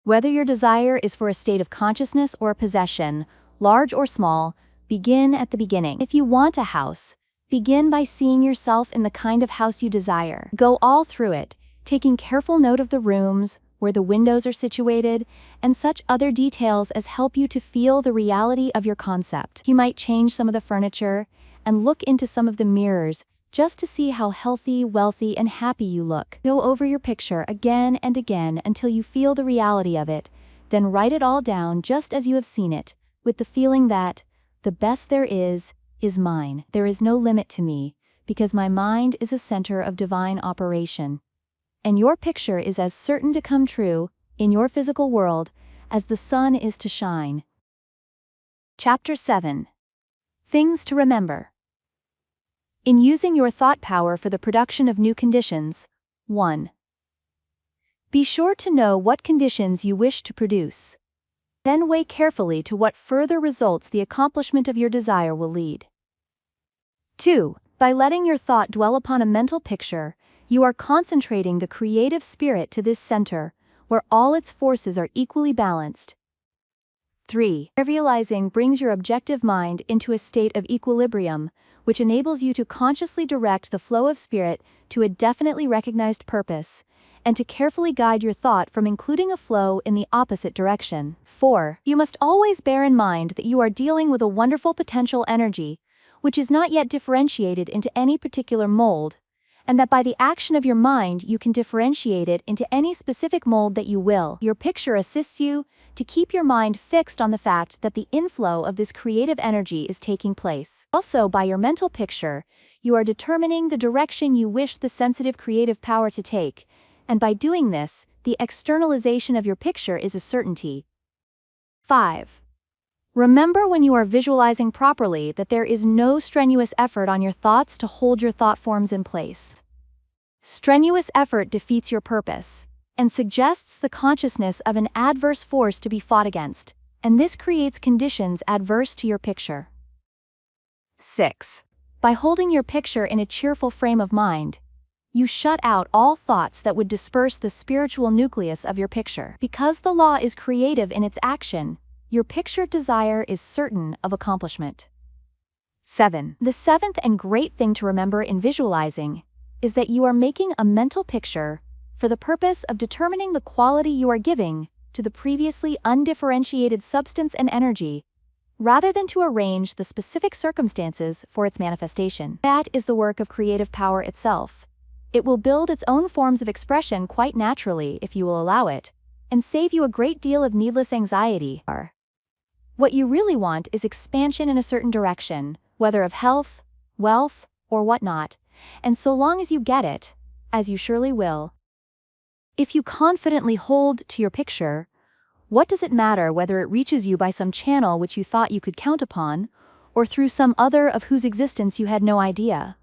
Whether your desire is for a state of consciousness or a possession, large or small, begin at the beginning. If you want a house, begin by seeing yourself in the kind of house you desire. Go all through it, taking careful note of the rooms, where the windows are situated, and such other details as help you to feel the reality of your concept. You might change some of the furniture, and look into some of the mirrors just to see how healthy, wealthy, and happy you look. Go over your picture again and again until you feel the reality of it, then write it all down just as you have seen it, with the feeling that the best there is mine. There is no limit to me, because my mind is a center of divine operation. And your picture is as certain to come true, in your physical world, as the sun is to shine. Chapter 7. Things to remember. In using your thought power for the production of new conditions, 1. Be sure to know what conditions you wish to produce. Then weigh carefully to what further results the accomplishment of your desire will lead. 2. By letting your thought dwell upon a mental picture, you are concentrating the creative spirit to this center, where all its forces are equally balanced. 3. Realizing brings your objective mind into a state of equilibrium, which enables you to consciously direct the flow of spirit to a definitely recognized purpose, and to carefully guide your thought from including a flow in the opposite direction. 4. You must always bear in mind that you are dealing with a wonderful potential energy, which is not yet differentiated into any particular mold, and that by the action of your mind you can differentiate it into any specific mold that you will. Your picture assists you to keep your mind fixed on the fact that the inflow of this creative energy is taking place. Also, by your mental picture, you are determining the direction you wish the sensitive creative power to take, and by doing this, the externalization of your picture is a certainty. 5. Remember when you are visualizing properly that there is no strenuous effort on your thoughts to hold your thought forms in place. Strenuous effort defeats your purpose and suggests the consciousness of an adverse force to be fought against, and this creates conditions adverse to your picture. 6. By holding your picture in a cheerful frame of mind, you shut out all thoughts that would disperse the spiritual nucleus of your picture. Because the law is creative in its action, your pictured desire is certain of accomplishment. 7. The seventh and great thing to remember in visualizing is that you are making a mental picture for the purpose of determining the quality you are giving to the previously undifferentiated substance and energy, rather than to arrange the specific circumstances for its manifestation. That is the work of creative power itself. It will build its own forms of expression quite naturally if you will allow it, and save you a great deal of needless anxiety. What you really want is expansion in a certain direction, whether of health, wealth, or whatnot, and so long as you get it, as you surely will. If you confidently hold to your picture, what does it matter whether it reaches you by some channel which you thought you could count upon, or through some other of whose existence you had no idea?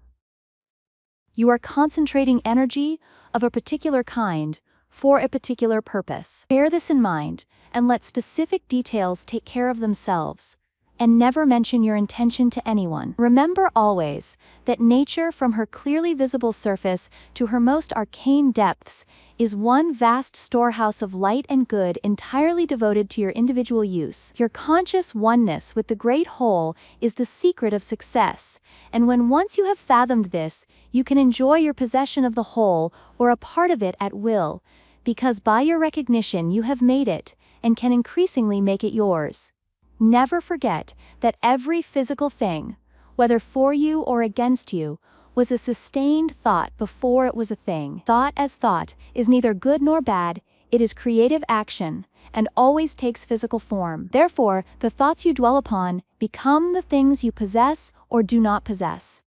You are concentrating energy of a particular kind for a particular purpose. Bear this in mind, and let specific details take care of themselves, and never mention your intention to anyone. Remember always that nature, from her clearly visible surface to her most arcane depths, is one vast storehouse of light and good entirely devoted to your individual use. Your conscious oneness with the great whole is the secret of success, and when once you have fathomed this, you can enjoy your possession of the whole or a part of it at will, because by your recognition you have made it, and can increasingly make it yours. Never forget that every physical thing, whether for you or against you, was a sustained thought before it was a thing. Thought as thought is neither good nor bad, it is creative action, and always takes physical form. Therefore, the thoughts you dwell upon become the things you possess or do not possess.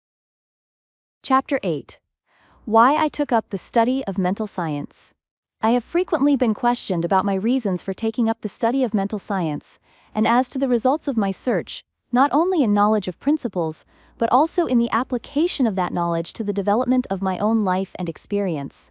Chapter 8. Why I took up the study of mental science. I have frequently been questioned about my reasons for taking up the study of mental science, and as to the results of my search, not only in knowledge of principles, but also in the application of that knowledge to the development of my own life and experience.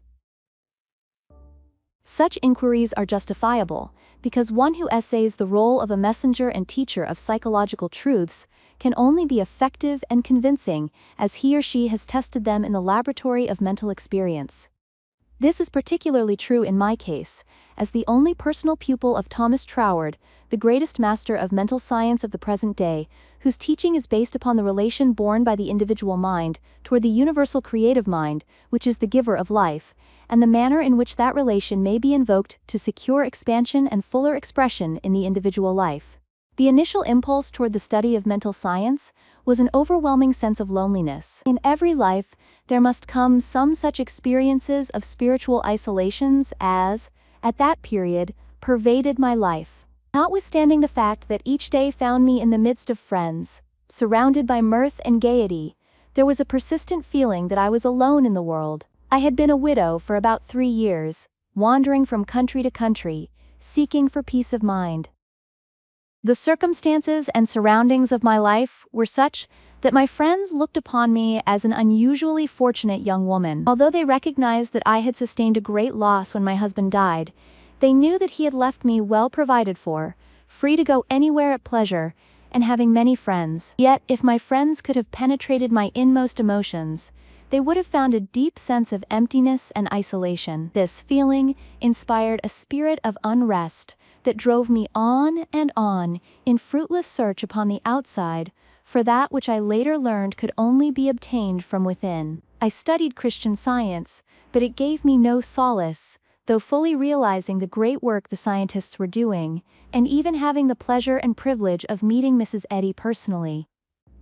Such inquiries are justifiable, because one who essays the role of a messenger and teacher of psychological truths can only be effective and convincing as he or she has tested them in the laboratory of mental experience. This is particularly true in my case, as the only personal pupil of Thomas Troward, the greatest master of mental science of the present day, whose teaching is based upon the relation borne by the individual mind toward the universal creative mind, which is the giver of life, and the manner in which that relation may be invoked to secure expansion and fuller expression in the individual life. The initial impulse toward the study of mental science was an overwhelming sense of loneliness. In every life, there must come some such experiences of spiritual isolations as, at that period, pervaded my life. Notwithstanding the fact that each day found me in the midst of friends, surrounded by mirth and gaiety, there was a persistent feeling that I was alone in the world. I had been a widow for about 3 years, wandering from country to country, seeking for peace of mind. The circumstances and surroundings of my life were such that my friends looked upon me as an unusually fortunate young woman. Although they recognized that I had sustained a great loss when my husband died, they knew that he had left me well provided for, free to go anywhere at pleasure, and having many friends. Yet, if my friends could have penetrated my inmost emotions, they would have found a deep sense of emptiness and isolation. This feeling inspired a spirit of unrest that drove me on and on in fruitless search upon the outside for that which I later learned could only be obtained from within. I studied Christian Science, but it gave me no solace, though fully realizing the great work the scientists were doing, and even having the pleasure and privilege of meeting Mrs. Eddy personally.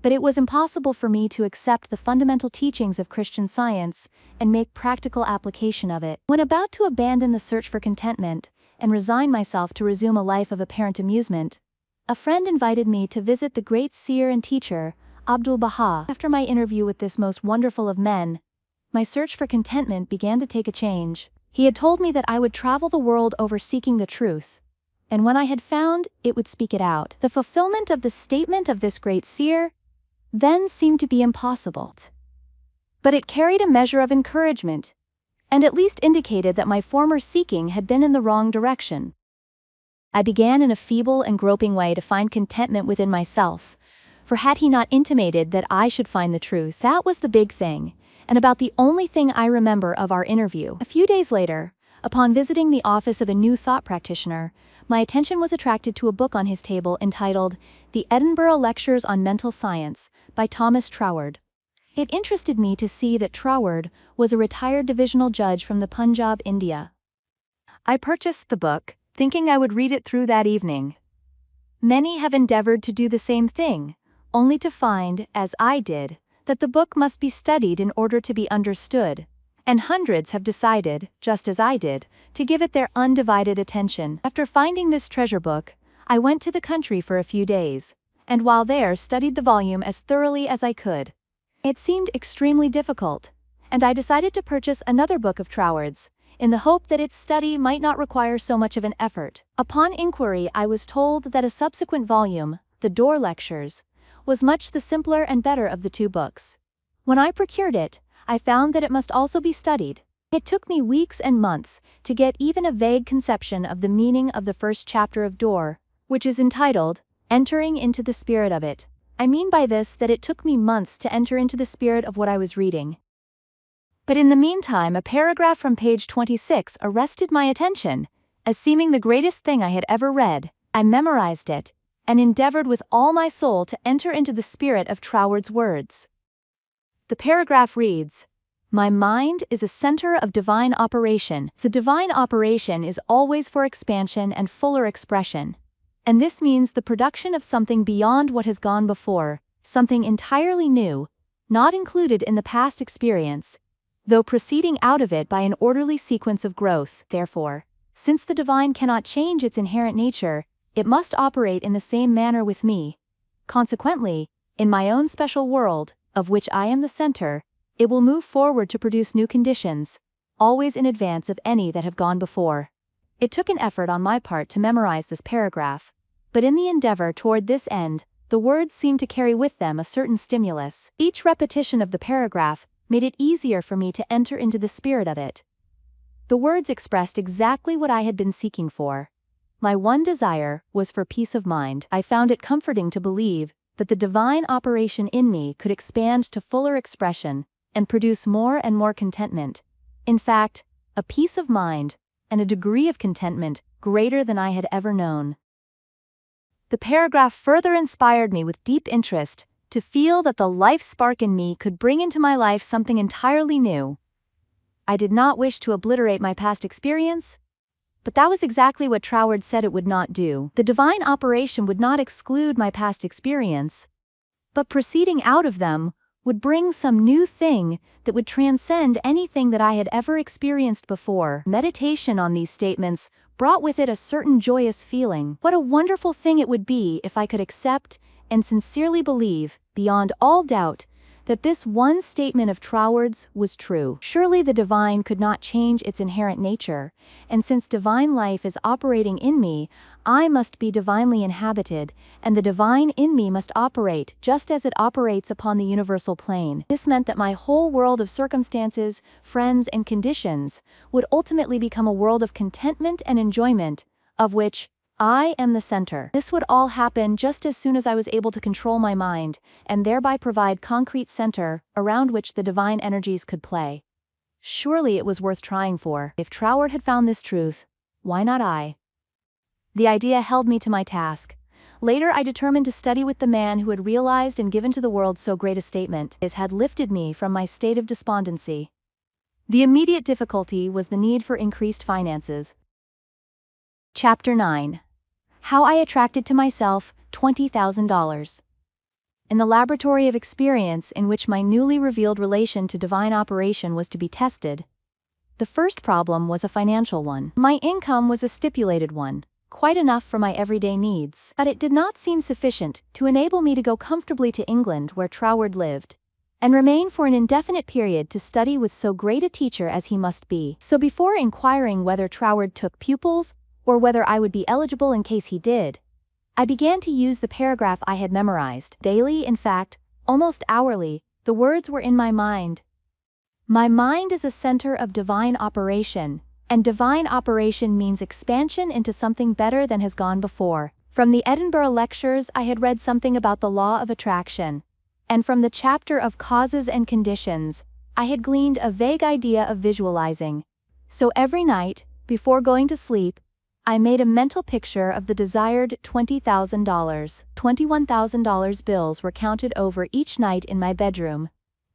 But it was impossible for me to accept the fundamental teachings of Christian Science and make practical application of it. When about to abandon the search for contentment and resign myself to resume a life of apparent amusement, a friend invited me to visit the great seer and teacher, Abdu'l-Baha. After my interview with this most wonderful of men, my search for contentment began to take a change. He had told me that I would travel the world over seeking the truth, and when I had found, it would speak it out. The fulfillment of the statement of this great seer then seemed to be impossible. But it carried a measure of encouragement, and at least indicated that my former seeking had been in the wrong direction. I began in a feeble and groping way to find contentment within myself, for had he not intimated that I should find the truth, that was the big thing, and about the only thing I remember of our interview. A few days later, upon visiting the office of a new thought practitioner, my attention was attracted to a book on his table entitled The Edinburgh Lectures on Mental Science by Thomas Troward. It interested me to see that Troward was a retired divisional judge from the Punjab, India. I purchased the book, thinking I would read it through that evening. Many have endeavored to do the same thing, only to find, as I did, that the book must be studied in order to be understood, and hundreds have decided, just as I did, to give it their undivided attention. After finding this treasure book, I went to the country for a few days, and while there studied the volume as thoroughly as I could. It seemed extremely difficult, and I decided to purchase another book of Troward's, in the hope that its study might not require so much of an effort. Upon inquiry, I was told that a subsequent volume, The Door Lectures, was much the simpler and better of the two books. When I procured it, I found that it must also be studied. It took me weeks and months to get even a vague conception of the meaning of the first chapter of Door, which is entitled, Entering into the Spirit of It. I mean by this that it took me months to enter into the spirit of what I was reading. But in the meantime, a paragraph from page 26 arrested my attention, as seeming the greatest thing I had ever read. I memorized it, and endeavored with all my soul to enter into the spirit of Troward's words. The paragraph reads, My mind is a center of divine operation. The divine operation is always for expansion and fuller expression. And this means the production of something beyond what has gone before, something entirely new, not included in the past experience, though proceeding out of it by an orderly sequence of growth. Therefore, since the divine cannot change its inherent nature, it must operate in the same manner with me. Consequently, in my own special world, of which I am the center, it will move forward to produce new conditions, always in advance of any that have gone before. It took an effort on my part to memorize this paragraph, but in the endeavor toward this end, the words seemed to carry with them a certain stimulus. Each repetition of the paragraph made it easier for me to enter into the spirit of it. The words expressed exactly what I had been seeking for. My one desire was for peace of mind. I found it comforting to believe that the divine operation in me could expand to fuller expression and produce more and more contentment. In fact, a peace of mind and a degree of contentment greater than I had ever known. The paragraph further inspired me with deep interest to feel that the life spark in me could bring into my life something entirely new. I did not wish to obliterate my past experience, But that was exactly what Troward said it would not do. The divine operation would not exclude my past experience, but proceeding out of them would bring some new thing that would transcend anything that I had ever experienced before. Meditation on these statements brought with it a certain joyous feeling. What a wonderful thing it would be if I could accept and sincerely believe, beyond all doubt, that this one statement of Troward's was true. Surely the divine could not change its inherent nature, and since divine life is operating in me, I must be divinely inhabited, and the divine in me must operate just as it operates upon the universal plane. This meant that my whole world of circumstances, friends, and conditions would ultimately become a world of contentment and enjoyment, of which I am the center. This would all happen just as soon as I was able to control my mind, and thereby provide concrete center around which the divine energies could play. Surely it was worth trying for. If Troward had found this truth, why not I? The idea held me to my task. Later I determined to study with the man who had realized and given to the world so great a statement. It had lifted me from my state of despondency. The immediate difficulty was the need for increased finances. Chapter 9. How I attracted to myself $20,000. In the laboratory of experience in which my newly revealed relation to divine operation was to be tested, the first problem was a financial one. My income was a stipulated one, quite enough for my everyday needs, but it did not seem sufficient to enable me to go comfortably to England where Troward lived, and remain for an indefinite period to study with so great a teacher as he must be. So before inquiring whether Troward took pupils, or whether I would be eligible in case he did, I began to use the paragraph I had memorized. Daily, in fact, almost hourly, the words were in my mind. My mind is a center of divine operation, and divine operation means expansion into something better than has gone before. From the Edinburgh lectures I had read something about the law of attraction, and from the chapter of causes and conditions, I had gleaned a vague idea of visualizing. So every night, before going to sleep, I made a mental picture of the desired $20,000. $21,000 bills were counted over each night in my bedroom.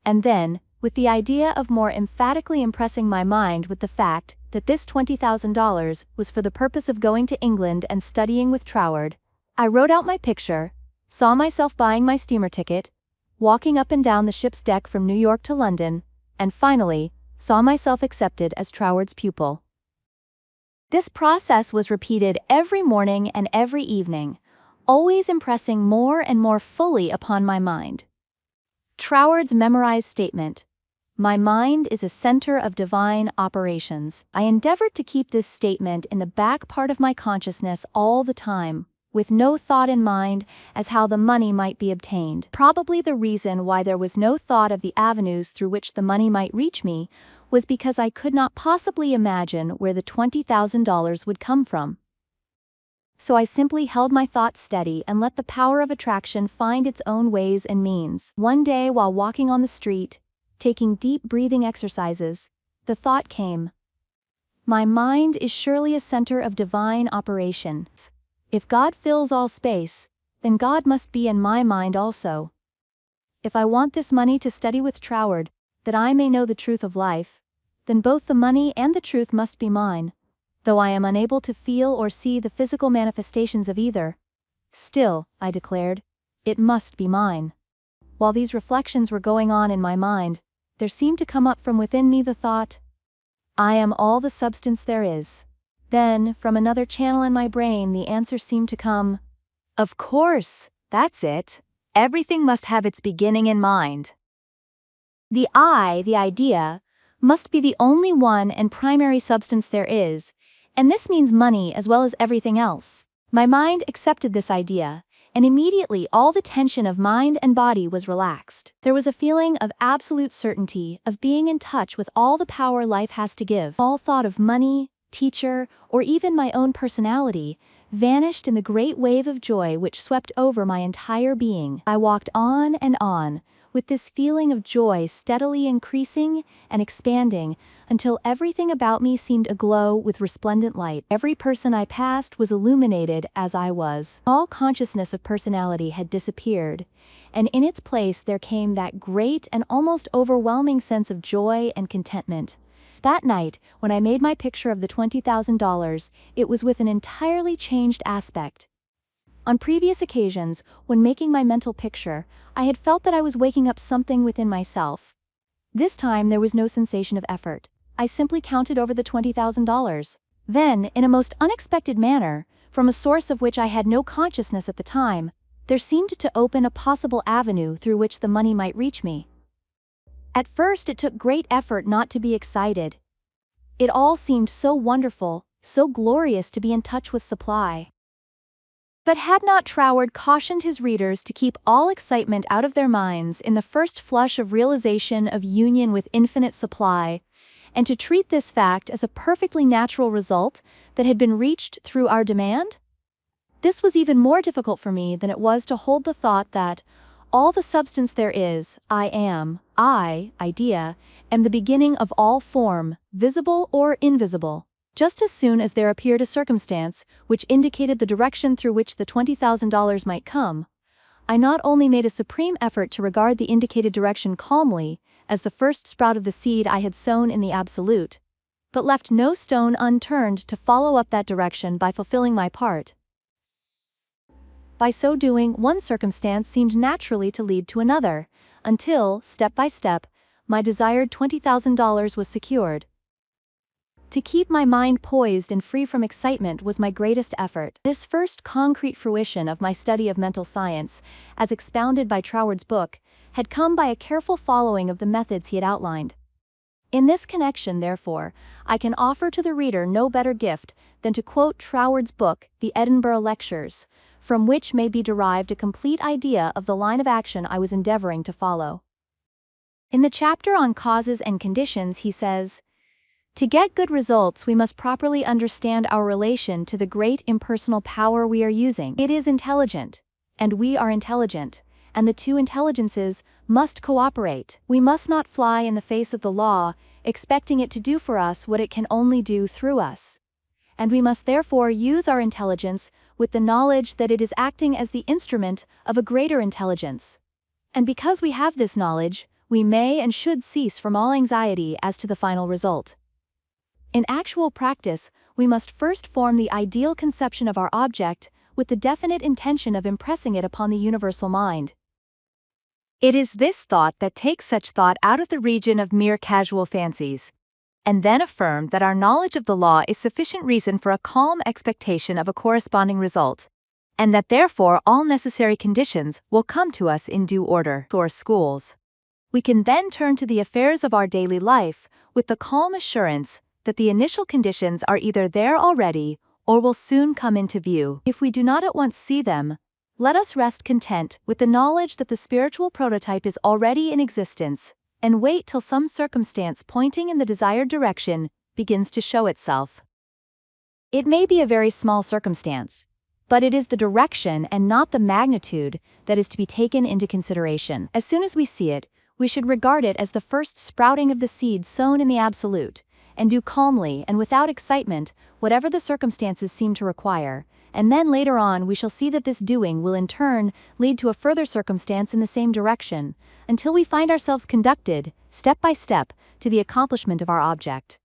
And then, with the idea of more emphatically impressing my mind with the fact that this $20,000 was for the purpose of going to England and studying with Troward, I wrote out my picture, saw myself buying my steamer ticket, walking up and down the ship's deck from New York to London, and finally, saw myself accepted as Troward's pupil. This process was repeated every morning and every evening, always impressing more and more fully upon my mind. Troward's memorized statement, "My mind is a center of divine operations." I endeavored to keep this statement in the back part of my consciousness all the time, with no thought in mind as how the money might be obtained. Probably the reason why there was no thought of the avenues through which the money might reach me was because I could not possibly imagine where the $20,000 would come from. So I simply held my thoughts steady and let the power of attraction find its own ways and means. One day while walking on the street, taking deep breathing exercises, the thought came, "My mind is surely a center of divine operations. If God fills all space, then God must be in my mind also. If I want this money to study with Troward, that I may know the truth of life, then both the money and the truth must be mine. Though I am unable to feel or see the physical manifestations of either, still, I declared, it must be mine." While these reflections were going on in my mind, there seemed to come up from within me the thought, "I am all the substance there is." Then, from another channel in my brain, the answer seemed to come, "Of course, that's it. Everything must have its beginning in mind. The I, the idea, must be the only one and primary substance there is, and this means money as well as everything else." My mind accepted this idea, and immediately all the tension of mind and body was relaxed. There was a feeling of absolute certainty of being in touch with all the power life has to give. All thought of money, teacher, or even my own personality vanished in the great wave of joy which swept over my entire being. I walked on, with this feeling of joy steadily increasing and expanding until everything about me seemed aglow with resplendent light. Every person I passed was illuminated as I was. All consciousness of personality had disappeared, and in its place there came that great and almost overwhelming sense of joy and contentment, That night, when I made my picture of the $20,000, it was with an entirely changed aspect. On previous occasions, when making my mental picture, I had felt that I was waking up something within myself. This time there was no sensation of effort. I simply counted over the $20,000. Then, in a most unexpected manner, from a source of which I had no consciousness at the time, there seemed to open a possible avenue through which the money might reach me. At first it took great effort not to be excited. It all seemed so wonderful, so glorious to be in touch with supply. But had not Troward cautioned his readers to keep all excitement out of their minds in the first flush of realization of union with infinite supply, and to treat this fact as a perfectly natural result that had been reached through our demand? This was even more difficult for me than it was to hold the thought that all the substance there is, idea, am the beginning of all form, visible or invisible. Just as soon as there appeared a circumstance which indicated the direction through which the $20,000 might come, I not only made a supreme effort to regard the indicated direction calmly, as the first sprout of the seed I had sown in the absolute, but left no stone unturned to follow up that direction by fulfilling my part. By so doing, one circumstance seemed naturally to lead to another, until, step by step, my desired $20,000 was secured. To keep my mind poised and free from excitement was my greatest effort. This first concrete fruition of my study of mental science, as expounded by Troward's book, had come by a careful following of the methods he had outlined. In this connection, therefore, I can offer to the reader no better gift than to quote Troward's book, The Edinburgh Lectures, from which may be derived a complete idea of the line of action I was endeavoring to follow. In the chapter on causes and conditions, he says, "To get good results, we must properly understand our relation to the great impersonal power we are using. It is intelligent, and we are intelligent, and the two intelligences must cooperate. We must not fly in the face of the law, expecting it to do for us what it can only do through us. And we must therefore use our intelligence with the knowledge that it is acting as the instrument of a greater intelligence. And because we have this knowledge, we may and should cease from all anxiety as to the final result. In actual practice, we must first form the ideal conception of our object with the definite intention of impressing it upon the universal mind. It is this thought that takes such thought out of the region of mere casual fancies, and then affirm that our knowledge of the law is sufficient reason for a calm expectation of a corresponding result, and that therefore all necessary conditions will come to us in due order. For schools, we can then turn to the affairs of our daily life with the calm assurance that the initial conditions are either there already or will soon come into view. If we do not at once see them, let us rest content with the knowledge that the spiritual prototype is already in existence, and wait till some circumstance pointing in the desired direction begins to show itself. It may be a very small circumstance, but it is the direction and not the magnitude that is to be taken into consideration. As soon as we see it, we should regard it as the first sprouting of the seed sown in the absolute, and do calmly and without excitement whatever the circumstances seem to require, and then later on we shall see that this doing will in turn lead to a further circumstance in the same direction, until we find ourselves conducted, step by step, to the accomplishment of our object.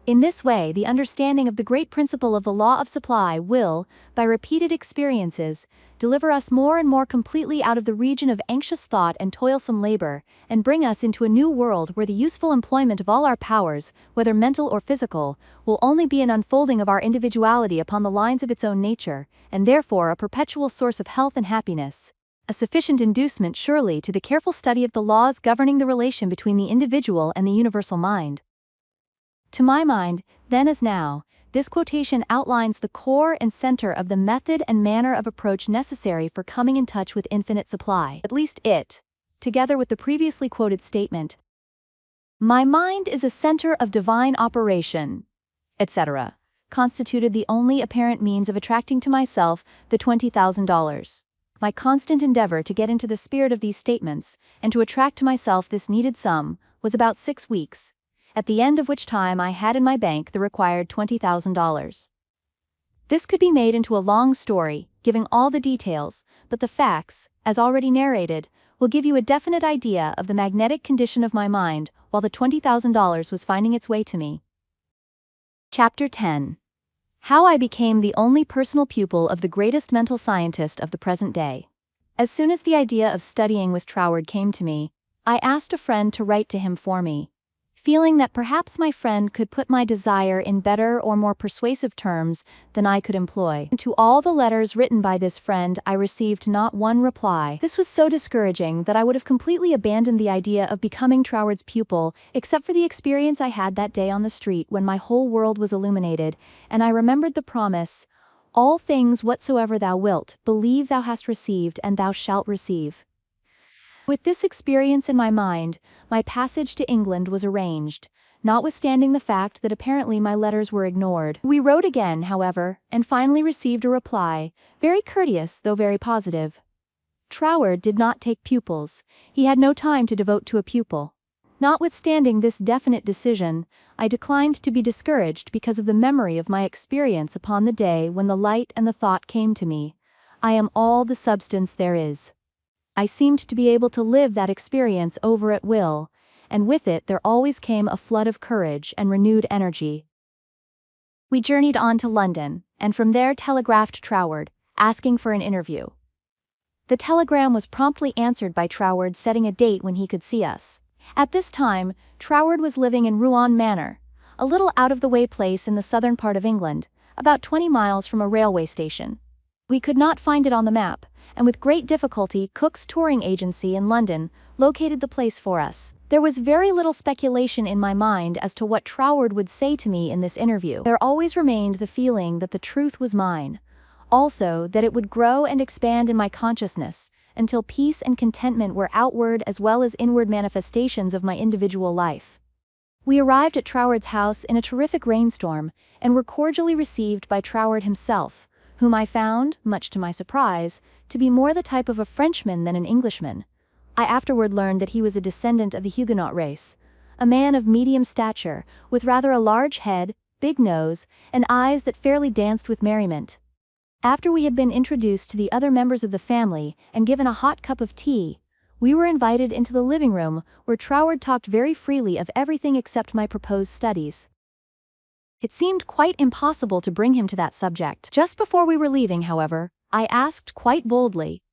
In this way, the understanding of the great principle of the law of supply will, by repeated experiences, deliver us more and more completely out of the region of anxious thought and toilsome labor, and bring us into a new world where the useful employment of all our powers, whether mental or physical, will only be an unfolding of our individuality upon the lines of its own nature, and therefore a perpetual source of health and happiness. A sufficient inducement surely to the careful study of the laws governing the relation between the individual and the universal mind. To my mind, then as now, this quotation outlines the core and center of the method and manner of approach necessary for coming in touch with infinite supply. At least it, together with the previously quoted statement, "My mind is a center of divine operation," etc., constituted the only apparent means of attracting to myself the $20,000. My constant endeavor to get into the spirit of these statements, and to attract to myself this needed sum, was about 6 weeks, at the end of which time I had in my bank the required $20,000. This could be made into a long story, giving all the details, but the facts, as already narrated, will give you a definite idea of the magnetic condition of my mind while the $20,000 was finding its way to me. Chapter 10. How I became the only personal pupil of the greatest mental scientist of the present day. As soon as the idea of studying with Troward came to me, I asked a friend to write to him for me, feeling that perhaps my friend could put my desire in better or more persuasive terms than I could employ. To all the letters written by this friend, I received not one reply. This was so discouraging that I would have completely abandoned the idea of becoming Troward's pupil, except for the experience I had that day on the street when my whole world was illuminated, and I remembered the promise, "All things whatsoever thou wilt, believe thou hast received, and thou shalt receive." With this experience in my mind, my passage to England was arranged, notwithstanding the fact that apparently my letters were ignored. We wrote again, however, and finally received a reply, very courteous though very positive. Troward did not take pupils. He had no time to devote to a pupil. Notwithstanding this definite decision, I declined to be discouraged because of the memory of my experience upon the day when the light and the thought came to me, "I am all the substance there is." I seemed to be able to live that experience over at will, and with it there always came a flood of courage and renewed energy. We journeyed on to London, and from there telegraphed Troward, asking for an interview. The telegram was promptly answered by Troward setting a date when he could see us. At this time, Troward was living in Rouen Manor, a little out-of-the-way place in the southern part of England, about 20 miles from a railway station. We could not find it on the map, and with great difficulty Cook's touring agency in London located the place for us. There was very little speculation in my mind as to what Troward would say to me in this interview. There always remained the feeling that the truth was mine. Also, that it would grow and expand in my consciousness, until peace and contentment were outward as well as inward manifestations of my individual life. We arrived at Troward's house in a terrific rainstorm, and were cordially received by Troward himself, whom I found, much to my surprise, to be more the type of a Frenchman than an Englishman. I afterward learned that he was a descendant of the Huguenot race, a man of medium stature, with rather a large head, big nose, and eyes that fairly danced with merriment. After we had been introduced to the other members of the family and given a hot cup of tea, we were invited into the living room, where Troward talked very freely of everything except my proposed studies. It seemed quite impossible to bring him to that subject. Just before we were leaving, however, I asked quite boldly,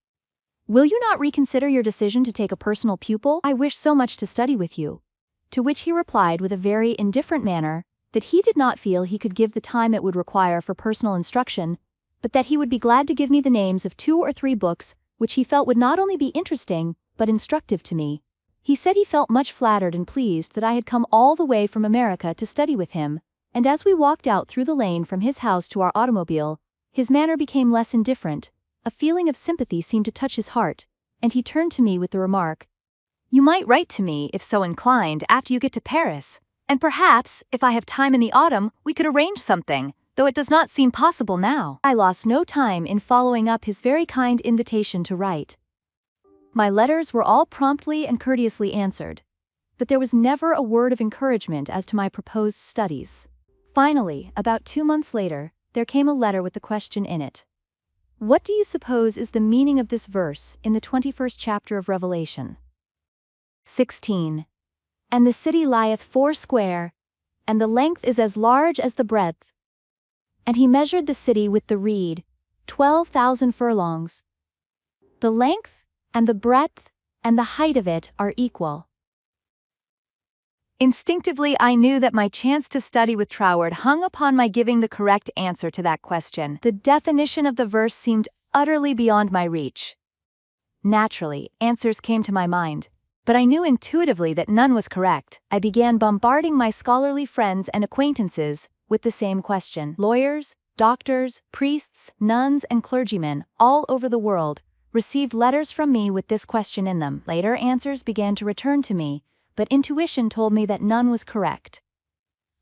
"Will you not reconsider your decision to take a personal pupil? I wish so much to study with you." To which he replied with a very indifferent manner, that he did not feel he could give the time it would require for personal instruction, but that he would be glad to give me the names of 2 or 3 books which he felt would not only be interesting, but instructive to me. He said he felt much flattered and pleased that I had come all the way from America to study with him, and as we walked out through the lane from his house to our automobile, his manner became less indifferent, a feeling of sympathy seemed to touch his heart, and he turned to me with the remark, "You might write to me, if so inclined, after you get to Paris, and perhaps, if I have time in the autumn, we could arrange something, though it does not seem possible now." I lost no time in following up his very kind invitation to write. My letters were all promptly and courteously answered, but there was never a word of encouragement as to my proposed studies. Finally, about 2 months later, there came a letter with the question in it, "What do you suppose is the meaning of this verse in the 21st chapter of Revelation?" 16. "And the city lieth foursquare, and the length is as large as the breadth. And he measured the city with the reed, 12,000 furlongs. The length, and the breadth, and the height of it are equal." Instinctively, I knew that my chance to study with Troward hung upon my giving the correct answer to that question. The definition of the verse seemed utterly beyond my reach. Naturally, answers came to my mind, but I knew intuitively that none was correct. I began bombarding my scholarly friends and acquaintances with the same question. Lawyers, doctors, priests, nuns, and clergymen, all over the world, received letters from me with this question in them. Later answers began to return to me, but intuition told me that none was correct.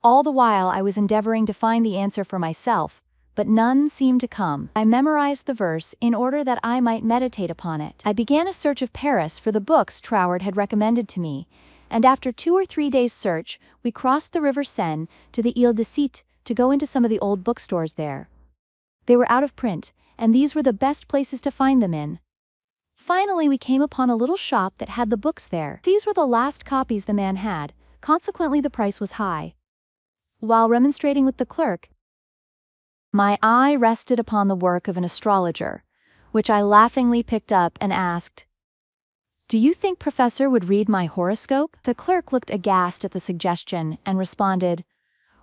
All the while I was endeavoring to find the answer for myself, but none seemed to come. I memorized the verse in order that I might meditate upon it. I began a search of Paris for the books Troward had recommended to me, and after 2 or 3 days' search, we crossed the river Seine to the Ile de Cite to go into some of the old bookstores there. They were out of print, and these were the best places to find them in. Finally, we came upon a little shop that had the books there. These were the last copies the man had, consequently the price was high. While remonstrating with the clerk, my eye rested upon the work of an astrologer, which I laughingly picked up and asked, "Do you think Professor would read my horoscope?" The clerk looked aghast at the suggestion and responded,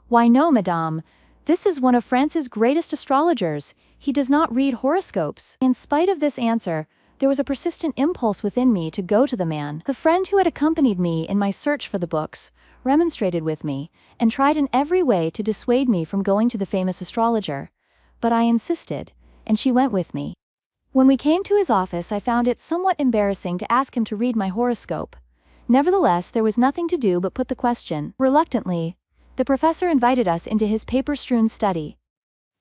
"Why no, madame. This is one of France's greatest astrologers. He does not read horoscopes." In spite of this answer, there was a persistent impulse within me to go to the man. The friend who had accompanied me in my search for the books remonstrated with me and tried in every way to dissuade me from going to the famous astrologer. But I insisted, and she went with me. When we came to his office, I found it somewhat embarrassing to ask him to read my horoscope. Nevertheless, there was nothing to do but put the question. Reluctantly, the professor invited us into his paper-strewn study,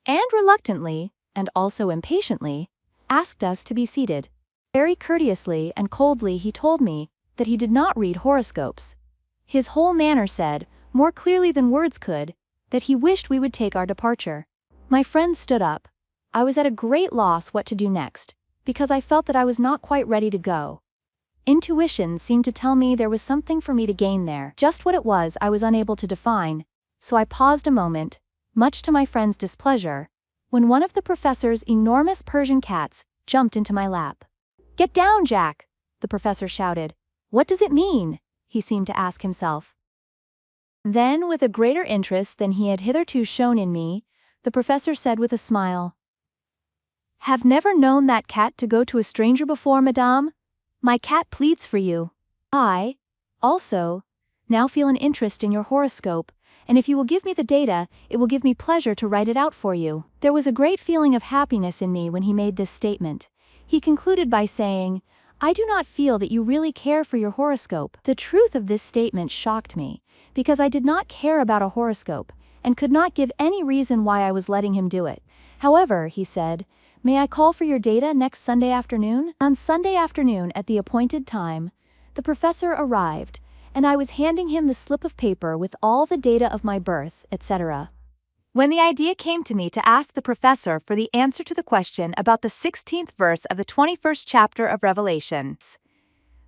and reluctantly, and also impatiently, asked us to be seated. Very courteously and coldly he told me that he did not read horoscopes. His whole manner said, more clearly than words could, that he wished we would take our departure. My friend stood up. I was at a great loss what to do next, because I felt that I was not quite ready to go. Intuition seemed to tell me there was something for me to gain there. Just what it was I was unable to define, so I paused a moment, much to my friend's displeasure, when one of the professor's enormous Persian cats jumped into my lap. "Get down, Jack!" the professor shouted. "What does it mean?" he seemed to ask himself. Then, with a greater interest than he had hitherto shown in me, the professor said with a smile, "Have never known that cat to go to a stranger before, madame? My cat pleads for you. I, also, now feel an interest in your horoscope, and if you will give me the data, it will give me pleasure to write it out for you." There was a great feeling of happiness in me when he made this statement. He concluded by saying, "I do not feel that you really care for your horoscope." The truth of this statement shocked me, because I did not care about a horoscope, and could not give any reason why I was letting him do it. "However," he said, "may I call for your data next Sunday afternoon?" On Sunday afternoon at the appointed time, the professor arrived, and I was handing him the slip of paper with all the data of my birth, etc., when the idea came to me to ask the professor for the answer to the question about the 16th verse of the 21st chapter of Revelations.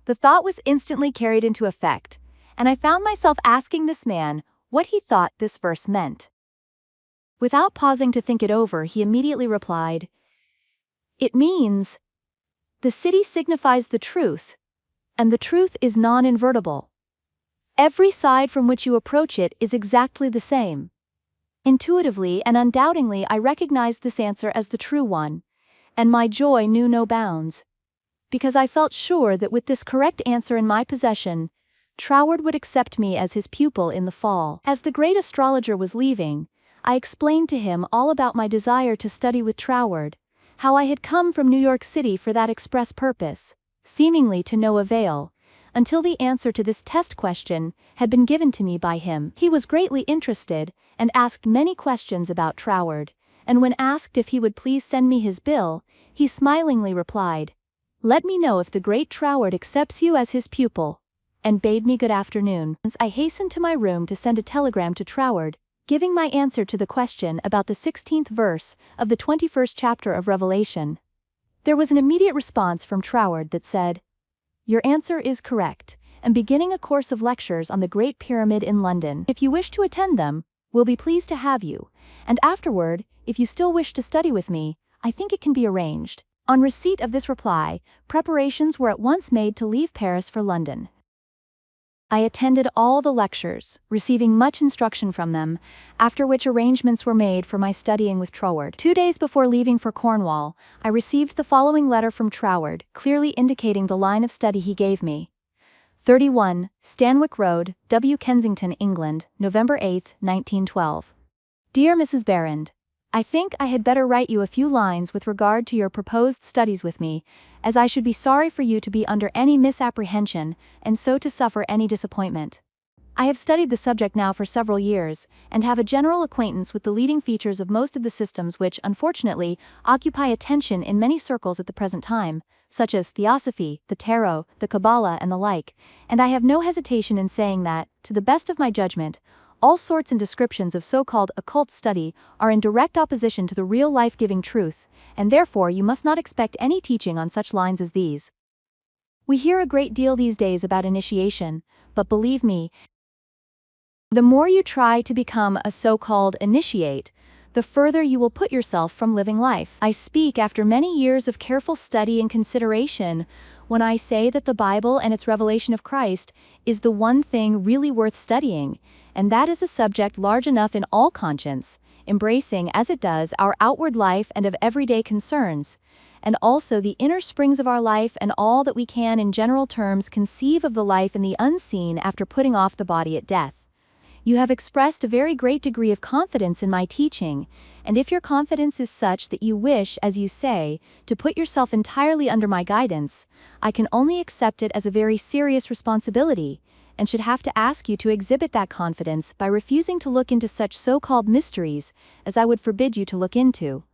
The thought was instantly carried into effect, and I found myself asking this man what he thought this verse meant. Without pausing to think it over, he immediately replied, "It means, the city signifies the truth, and the truth is non-invertible. Every side from which you approach it is exactly the same." Intuitively and undoubtingly I recognized this answer as the true one, and my joy knew no bounds, because I felt sure that with this correct answer in my possession, Troward would accept me as his pupil in the fall. As the great astrologer was leaving, I explained to him all about my desire to study with Troward, how I had come from New York City for that express purpose, seemingly to no avail, until the answer to this test question had been given to me by him. He was greatly interested, and asked many questions about Troward, and when asked if he would please send me his bill, he smilingly replied, "Let me know if the great Troward accepts you as his pupil," and bade me good afternoon. I hastened to my room to send a telegram to Troward, giving my answer to the question about the 16th verse of the 21st chapter of Revelation. There was an immediate response from Troward that said, "Your answer is correct, and beginning a course of lectures on the Great Pyramid in London. If you wish to attend them, we'll be pleased to have you, and afterward, if you still wish to study with me, I think it can be arranged." On receipt of this reply, preparations were at once made to leave Paris for London. I attended all the lectures, receiving much instruction from them, after which arrangements were made for my studying with Troward. 2 days before leaving for Cornwall, I received the following letter from Troward, clearly indicating the line of study he gave me. 31, Stanwick Road, W. Kensington, England, November 8, 1912. Dear Mrs. Behrend, I think I had better write you a few lines with regard to your proposed studies with me, as I should be sorry for you to be under any misapprehension, and so to suffer any disappointment. I have studied the subject now for several years, and have a general acquaintance with the leading features of most of the systems which, unfortunately, occupy attention in many circles at the present time, such as Theosophy, the Tarot, the Kabbalah, and the like, and I have no hesitation in saying that, to the best of my judgment, all sorts and descriptions of so-called occult study are in direct opposition to the real life-giving truth, and therefore you must not expect any teaching on such lines as these. We hear a great deal these days about initiation, but believe me, the more you try to become a so-called initiate, the further you will put yourself from living life. I speak after many years of careful study and consideration when I say that the Bible and its revelation of Christ is the one thing really worth studying, and that is a subject large enough in all conscience, embracing as it does our outward life and of everyday concerns, and also the inner springs of our life and all that we can in general terms conceive of the life in the unseen after putting off the body at death. You have expressed a very great degree of confidence in my teaching, and if your confidence is such that you wish, as you say, to put yourself entirely under my guidance, I can only accept it as a very serious responsibility, and should have to ask you to exhibit that confidence by refusing to look into such so-called mysteries as I would forbid you to look into.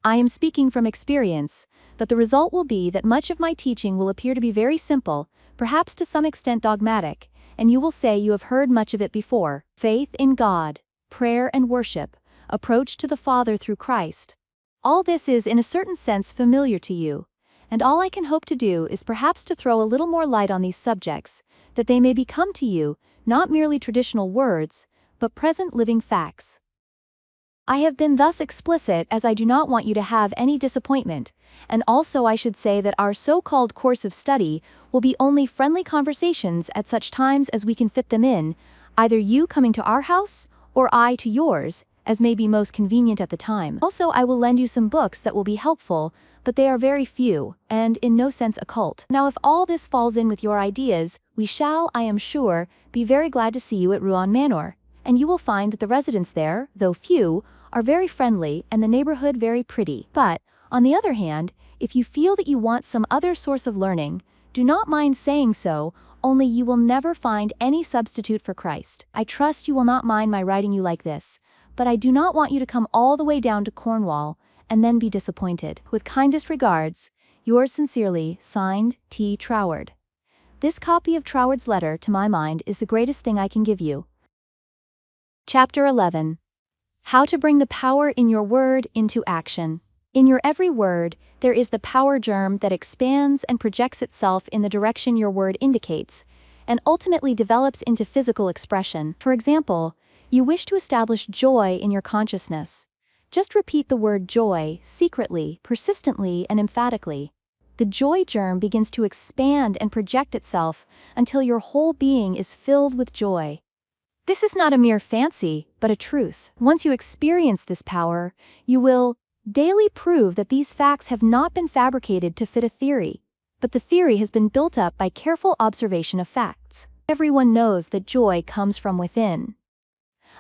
I am speaking from experience, but the result will be that much of my teaching will appear to be very simple, perhaps to some extent dogmatic, and you will say you have heard much of it before: faith in God, prayer and worship, approach to the Father through Christ. All this is in a certain sense familiar to you, and all I can hope to do is perhaps to throw a little more light on these subjects, that they may become to you, not merely traditional words, but present living facts. I have been thus explicit as I do not want you to have any disappointment, and also I should say that our so-called course of study will be only friendly conversations at such times as we can fit them in, either you coming to our house, or I to yours, as may be most convenient at the time. Also, I will lend you some books that will be helpful, but they are very few, and in no sense occult. Now, if all this falls in with your ideas, we shall, I am sure, be very glad to see you at Rouen Manor, and you will find that the residents there, though few, are very friendly and the neighborhood very pretty. But, on the other hand, if you feel that you want some other source of learning, do not mind saying so, only you will never find any substitute for Christ. I trust you will not mind my writing you like this, but I do not want you to come all the way down to Cornwall and then be disappointed. With kindest regards, yours sincerely, signed, T. Troward. This copy of Troward's letter, to my mind, is the greatest thing I can give you. Chapter 11. How to bring the power in your word into action. In your every word, there is the power germ that expands and projects itself in the direction your word indicates, and ultimately develops into physical expression. For example, you wish to establish joy in your consciousness. Just repeat the word joy secretly, persistently, and emphatically. The joy germ begins to expand and project itself until your whole being is filled with joy. This is not a mere fancy, but a truth. Once you experience this power, you will daily prove that these facts have not been fabricated to fit a theory, but the theory has been built up by careful observation of facts. Everyone knows that joy comes from within.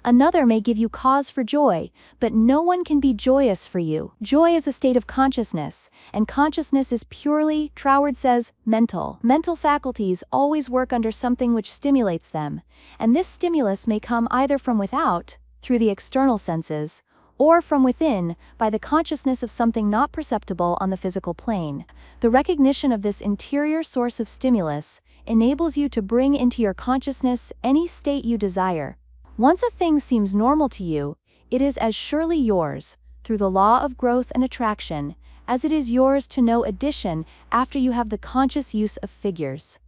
Another may give you cause for joy, but no one can be joyous for you. Joy is a state of consciousness, and consciousness is purely, Troward says, mental. Mental faculties always work under something which stimulates them, and this stimulus may come either from without, through the external senses, or from within, by the consciousness of something not perceptible on the physical plane. The recognition of this interior source of stimulus enables you to bring into your consciousness any state you desire. Once a thing seems normal to you, it is as surely yours, through the law of growth and attraction, as it is yours to no addition after you have the conscious use of figures.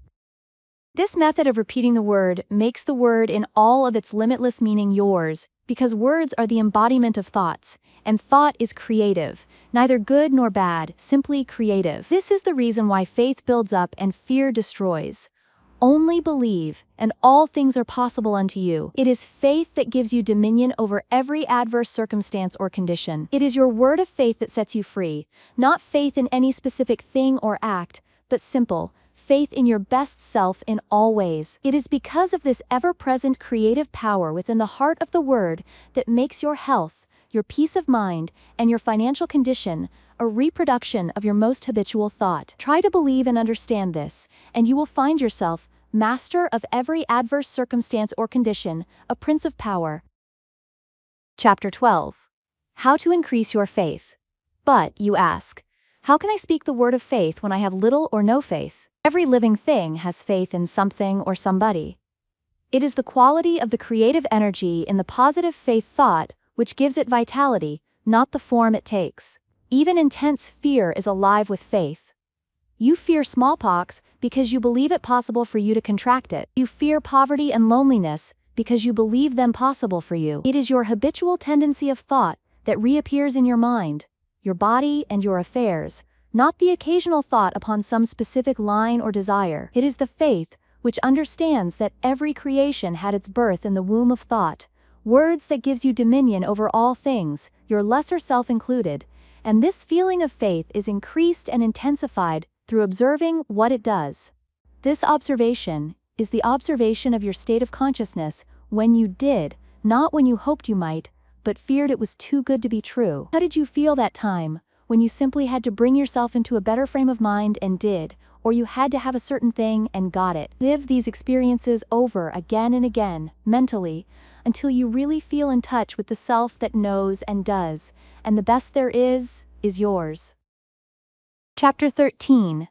This method of repeating the word makes the word in all of its limitless meaning yours, because words are the embodiment of thoughts, and thought is creative, neither good nor bad, simply creative. This is the reason why faith builds up and fear destroys. Only believe, and all things are possible unto you. It is faith that gives you dominion over every adverse circumstance or condition. It is your word of faith that sets you free, not faith in any specific thing or act, but simple faith in your best self in all ways. It is because of this ever-present creative power within the heart of the word that makes your health, your peace of mind, and your financial condition a reproduction of your most habitual thought. Try to believe and understand this, and you will find yourself master of every adverse circumstance or condition, a prince of power. Chapter 12. How to increase your faith. But, you ask, how can I speak the word of faith when I have little or no faith? Every living thing has faith in something or somebody. It is the quality of the creative energy in the positive faith thought which gives it vitality, not the form it takes. Even intense fear is alive with faith. You fear smallpox because you believe it possible for you to contract it. You fear poverty and loneliness because you believe them possible for you. It is your habitual tendency of thought that reappears in your mind, your body, and your affairs, not the occasional thought upon some specific line or desire. It is the faith which understands that every creation had its birth in the womb of thought, words that gives you dominion over all things, your lesser self included, and this feeling of faith is increased and intensified through observing what it does. This observation is the observation of your state of consciousness when you did, not when you hoped you might, but feared it was too good to be true. How did you feel that time, when you simply had to bring yourself into a better frame of mind and did, or you had to have a certain thing and got it? Live these experiences over again and again, mentally, until you really feel in touch with the self that knows and does, and the best there is yours. Chapter 13.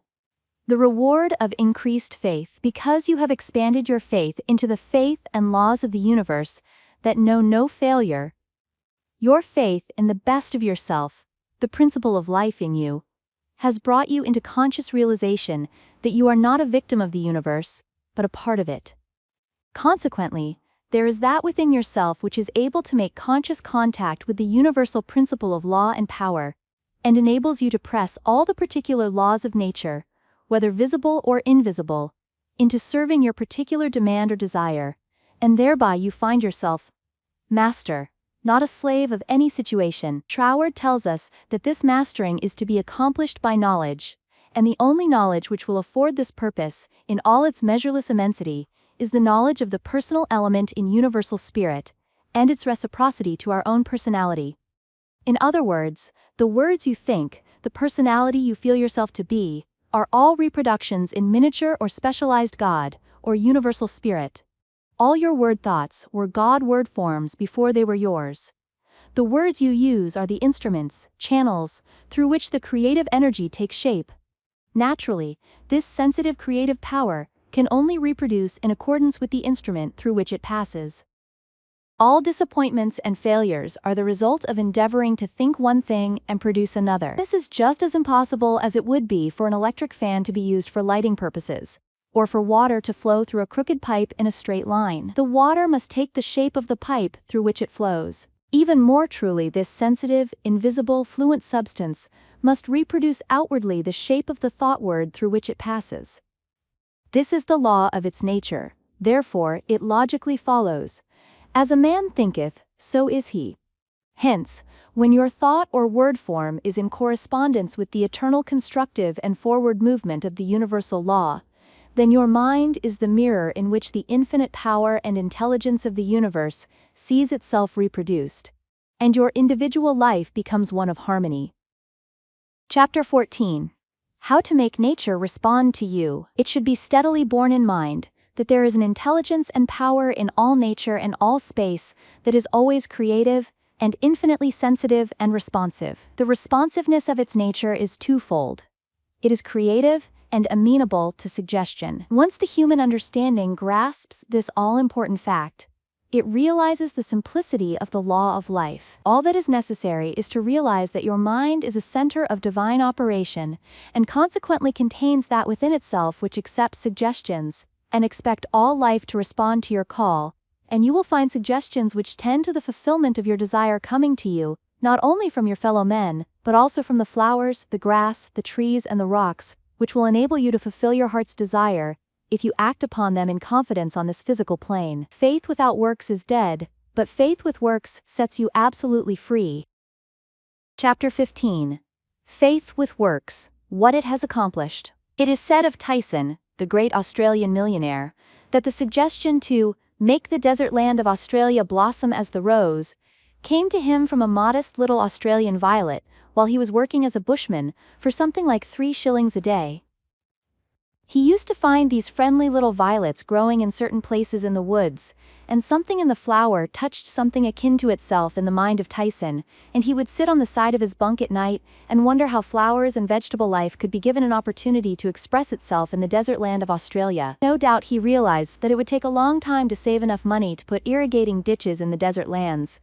The reward of increased faith. Because you have expanded your faith into the faith and laws of the universe that know no failure, your faith in the best of yourself, the principle of life in you, has brought you into conscious realization that you are not a victim of the universe, but a part of it. Consequently, there is that within yourself which is able to make conscious contact with the universal principle of law and power, and enables you to press all the particular laws of nature, whether visible or invisible, into serving your particular demand or desire, and thereby you find yourself master, not a slave of any situation. Troward tells us that this mastering is to be accomplished by knowledge, and the only knowledge which will afford this purpose, in all its measureless immensity, is the knowledge of the personal element in universal spirit, and its reciprocity to our own personality. In other words, the words you think, the personality you feel yourself to be, are all reproductions in miniature or specialized God, or universal spirit. All your word thoughts were God word forms before they were yours. The words you use are the instruments, channels, through which the creative energy takes shape. Naturally, this sensitive creative power can only reproduce in accordance with the instrument through which it passes. All disappointments and failures are the result of endeavoring to think one thing and produce another. This is just as impossible as it would be for an electric fan to be used for lighting purposes, or for water to flow through a crooked pipe in a straight line. The water must take the shape of the pipe through which it flows. Even more truly, this sensitive, invisible, fluent substance must reproduce outwardly the shape of the thought word through which it passes. This is the law of its nature, therefore it logically follows, as a man thinketh, so is he. Hence, when your thought or word form is in correspondence with the eternal constructive and forward movement of the universal law, then your mind is the mirror in which the infinite power and intelligence of the universe sees itself reproduced, and your individual life becomes one of harmony. Chapter 14. How to make nature respond to you. It should be steadily borne in mind that there is an intelligence and power in all nature and all space that is always creative and infinitely sensitive and responsive. The responsiveness of its nature is twofold. It is creative and amenable to suggestion. Once the human understanding grasps this all-important fact, it realizes the simplicity of the law of life. All that is necessary is to realize that your mind is a center of divine operation and consequently contains that within itself which accepts suggestions, and expect all life to respond to your call, and you will find suggestions which tend to the fulfillment of your desire coming to you, not only from your fellow men, but also from the flowers, the grass, the trees, and the rocks, which will enable you to fulfill your heart's desire, if you act upon them in confidence on this physical plane. Faith without works is dead, but faith with works sets you absolutely free. Chapter 15. Faith with Works, What It Has Accomplished. It is said of Tyson, the great Australian millionaire, that the suggestion to make the desert land of Australia blossom as the rose came to him from a modest little Australian violet while he was working as a bushman for something like 3 shillings a day. He used to find these friendly little violets growing in certain places in the woods, and something in the flower touched something akin to itself in the mind of Tyson, and he would sit on the side of his bunk at night and wonder how flowers and vegetable life could be given an opportunity to express itself in the desert land of Australia. No doubt he realized that it would take a long time to save enough money to put irrigating ditches in the desert lands,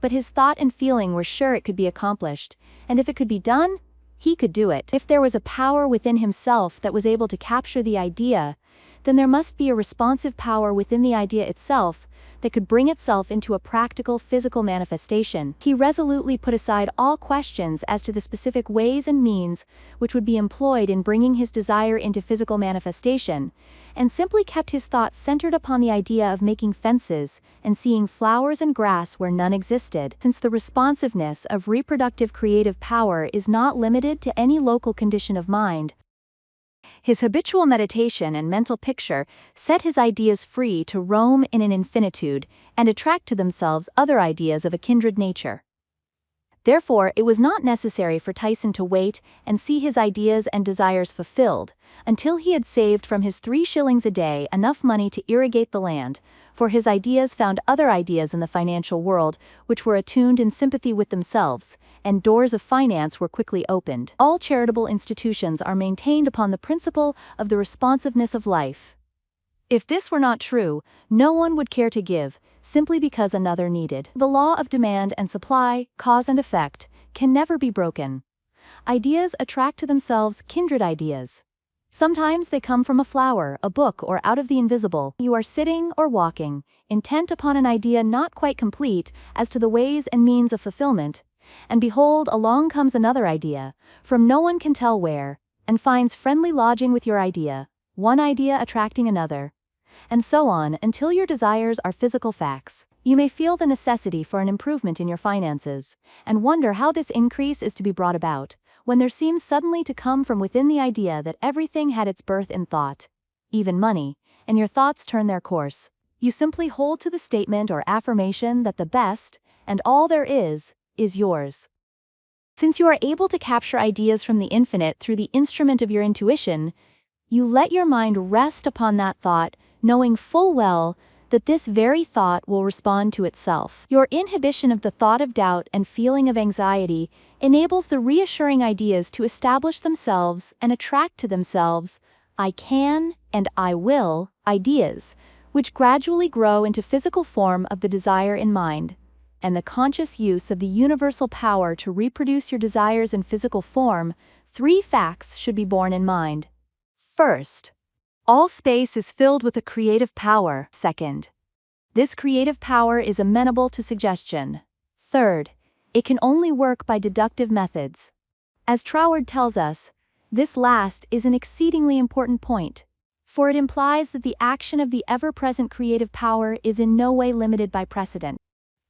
but his thought and feeling were sure it could be accomplished, and if it could be done, he could do it. If there was a power within himself that was able to capture the idea, then there must be a responsive power within the idea itself that could bring itself into a practical physical manifestation. He resolutely put aside all questions as to the specific ways and means which would be employed in bringing his desire into physical manifestation, and simply kept his thoughts centered upon the idea of making fences and seeing flowers and grass where none existed. Since the responsiveness of reproductive creative power is not limited to any local condition of mind, his habitual meditation and mental picture set his ideas free to roam in an infinitude and attract to themselves other ideas of a kindred nature. Therefore, it was not necessary for Tyson to wait and see his ideas and desires fulfilled until he had saved from his 3 shillings a day enough money to irrigate the land, for his ideas found other ideas in the financial world which were attuned in sympathy with themselves, and doors of finance were quickly opened. All charitable institutions are maintained upon the principle of the responsiveness of life. If this were not true, no one would care to give, simply because another needed. The law of demand and supply, cause and effect, can never be broken. Ideas attract to themselves kindred ideas. Sometimes they come from a flower, a book, or out of the invisible. You are sitting or walking, intent upon an idea not quite complete as to the ways and means of fulfillment, and behold, along comes another idea, from no one can tell where, and finds friendly lodging with your idea, one idea attracting another, and so on until your desires are physical facts. You may feel the necessity for an improvement in your finances, and wonder how this increase is to be brought about, when there seems suddenly to come from within the idea that everything had its birth in thought, even money, and your thoughts turn their course. You simply hold to the statement or affirmation that the best, and all there is yours. Since you are able to capture ideas from the infinite through the instrument of your intuition, you let your mind rest upon that thought, knowing full well that this very thought will respond to itself. Your inhibition of the thought of doubt and feeling of anxiety enables the reassuring ideas to establish themselves and attract to themselves "I can" and "I will" ideas, which gradually grow into physical form of the desire in mind, and the conscious use of the universal power to reproduce your desires in physical form. 3 facts should be borne in mind. First, all space is filled with a creative power. Second, this creative power is amenable to suggestion. Third, it can only work by deductive methods. As Troward tells us, this last is an exceedingly important point, for it implies that the action of the ever-present creative power is in no way limited by precedent.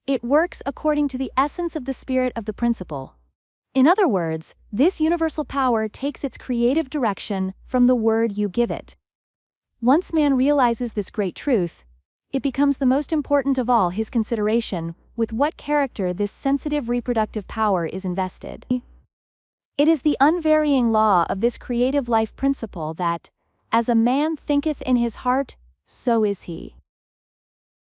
It works according to the essence of the spirit of the principle. In other words, this universal power takes its creative direction from the word you give it. Once man realizes this great truth, it becomes the most important of all his consideration with what character this sensitive reproductive power is invested. It is the unvarying law of this creative life principle that, as a man thinketh in his heart, so is he.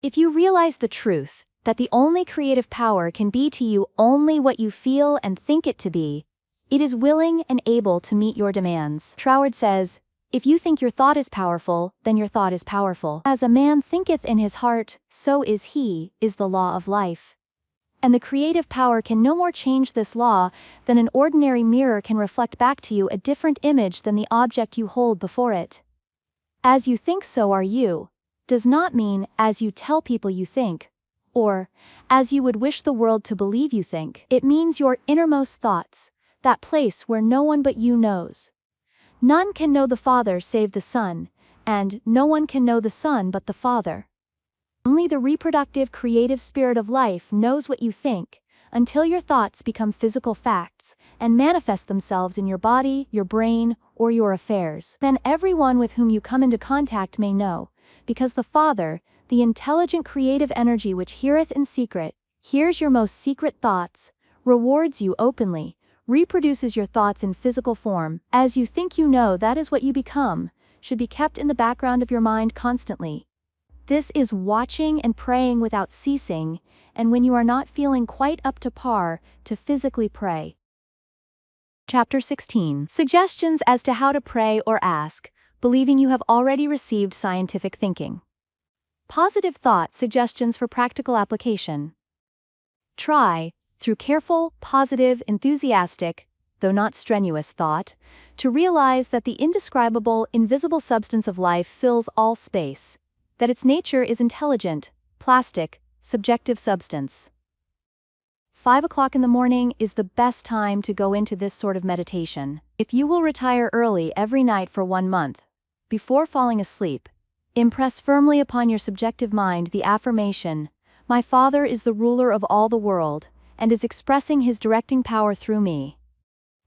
If you realize the truth, that the only creative power can be to you only what you feel and think it to be, it is willing and able to meet your demands. Troward says, if you think your thought is powerful, then your thought is powerful. As a man thinketh in his heart, so is he, is the law of life. And the creative power can no more change this law than an ordinary mirror can reflect back to you a different image than the object you hold before it. As you think, so are you, does not mean as you tell people you think, or as you would wish the world to believe you think. It means your innermost thoughts, that place where no one but you knows. None can know the Father save the Son, and no one can know the Son but the Father. Only the reproductive creative spirit of life knows what you think, until your thoughts become physical facts, and manifest themselves in your body, your brain, or your affairs. Then everyone with whom you come into contact may know, because the Father, the intelligent creative energy which heareth in secret, hears your most secret thoughts, rewards you openly, reproduces your thoughts in physical form. As you think you know, that is what you become, should be kept in the background of your mind constantly. This is watching and praying without ceasing, and when you are not feeling quite up to par, to physically pray. Chapter 16. Suggestions as to how to pray or ask, believing you have already received scientific thinking. Positive thought suggestions for practical application. Try, through careful, positive, enthusiastic, though not strenuous thought, to realize that the indescribable, invisible substance of life fills all space, that its nature is intelligent, plastic, subjective substance. 5 o'clock in the morning is the best time to go into this sort of meditation. If you will retire early every night for 1 month, before falling asleep, impress firmly upon your subjective mind the affirmation, "My Father is the ruler of all the world, and is expressing his directing power through me."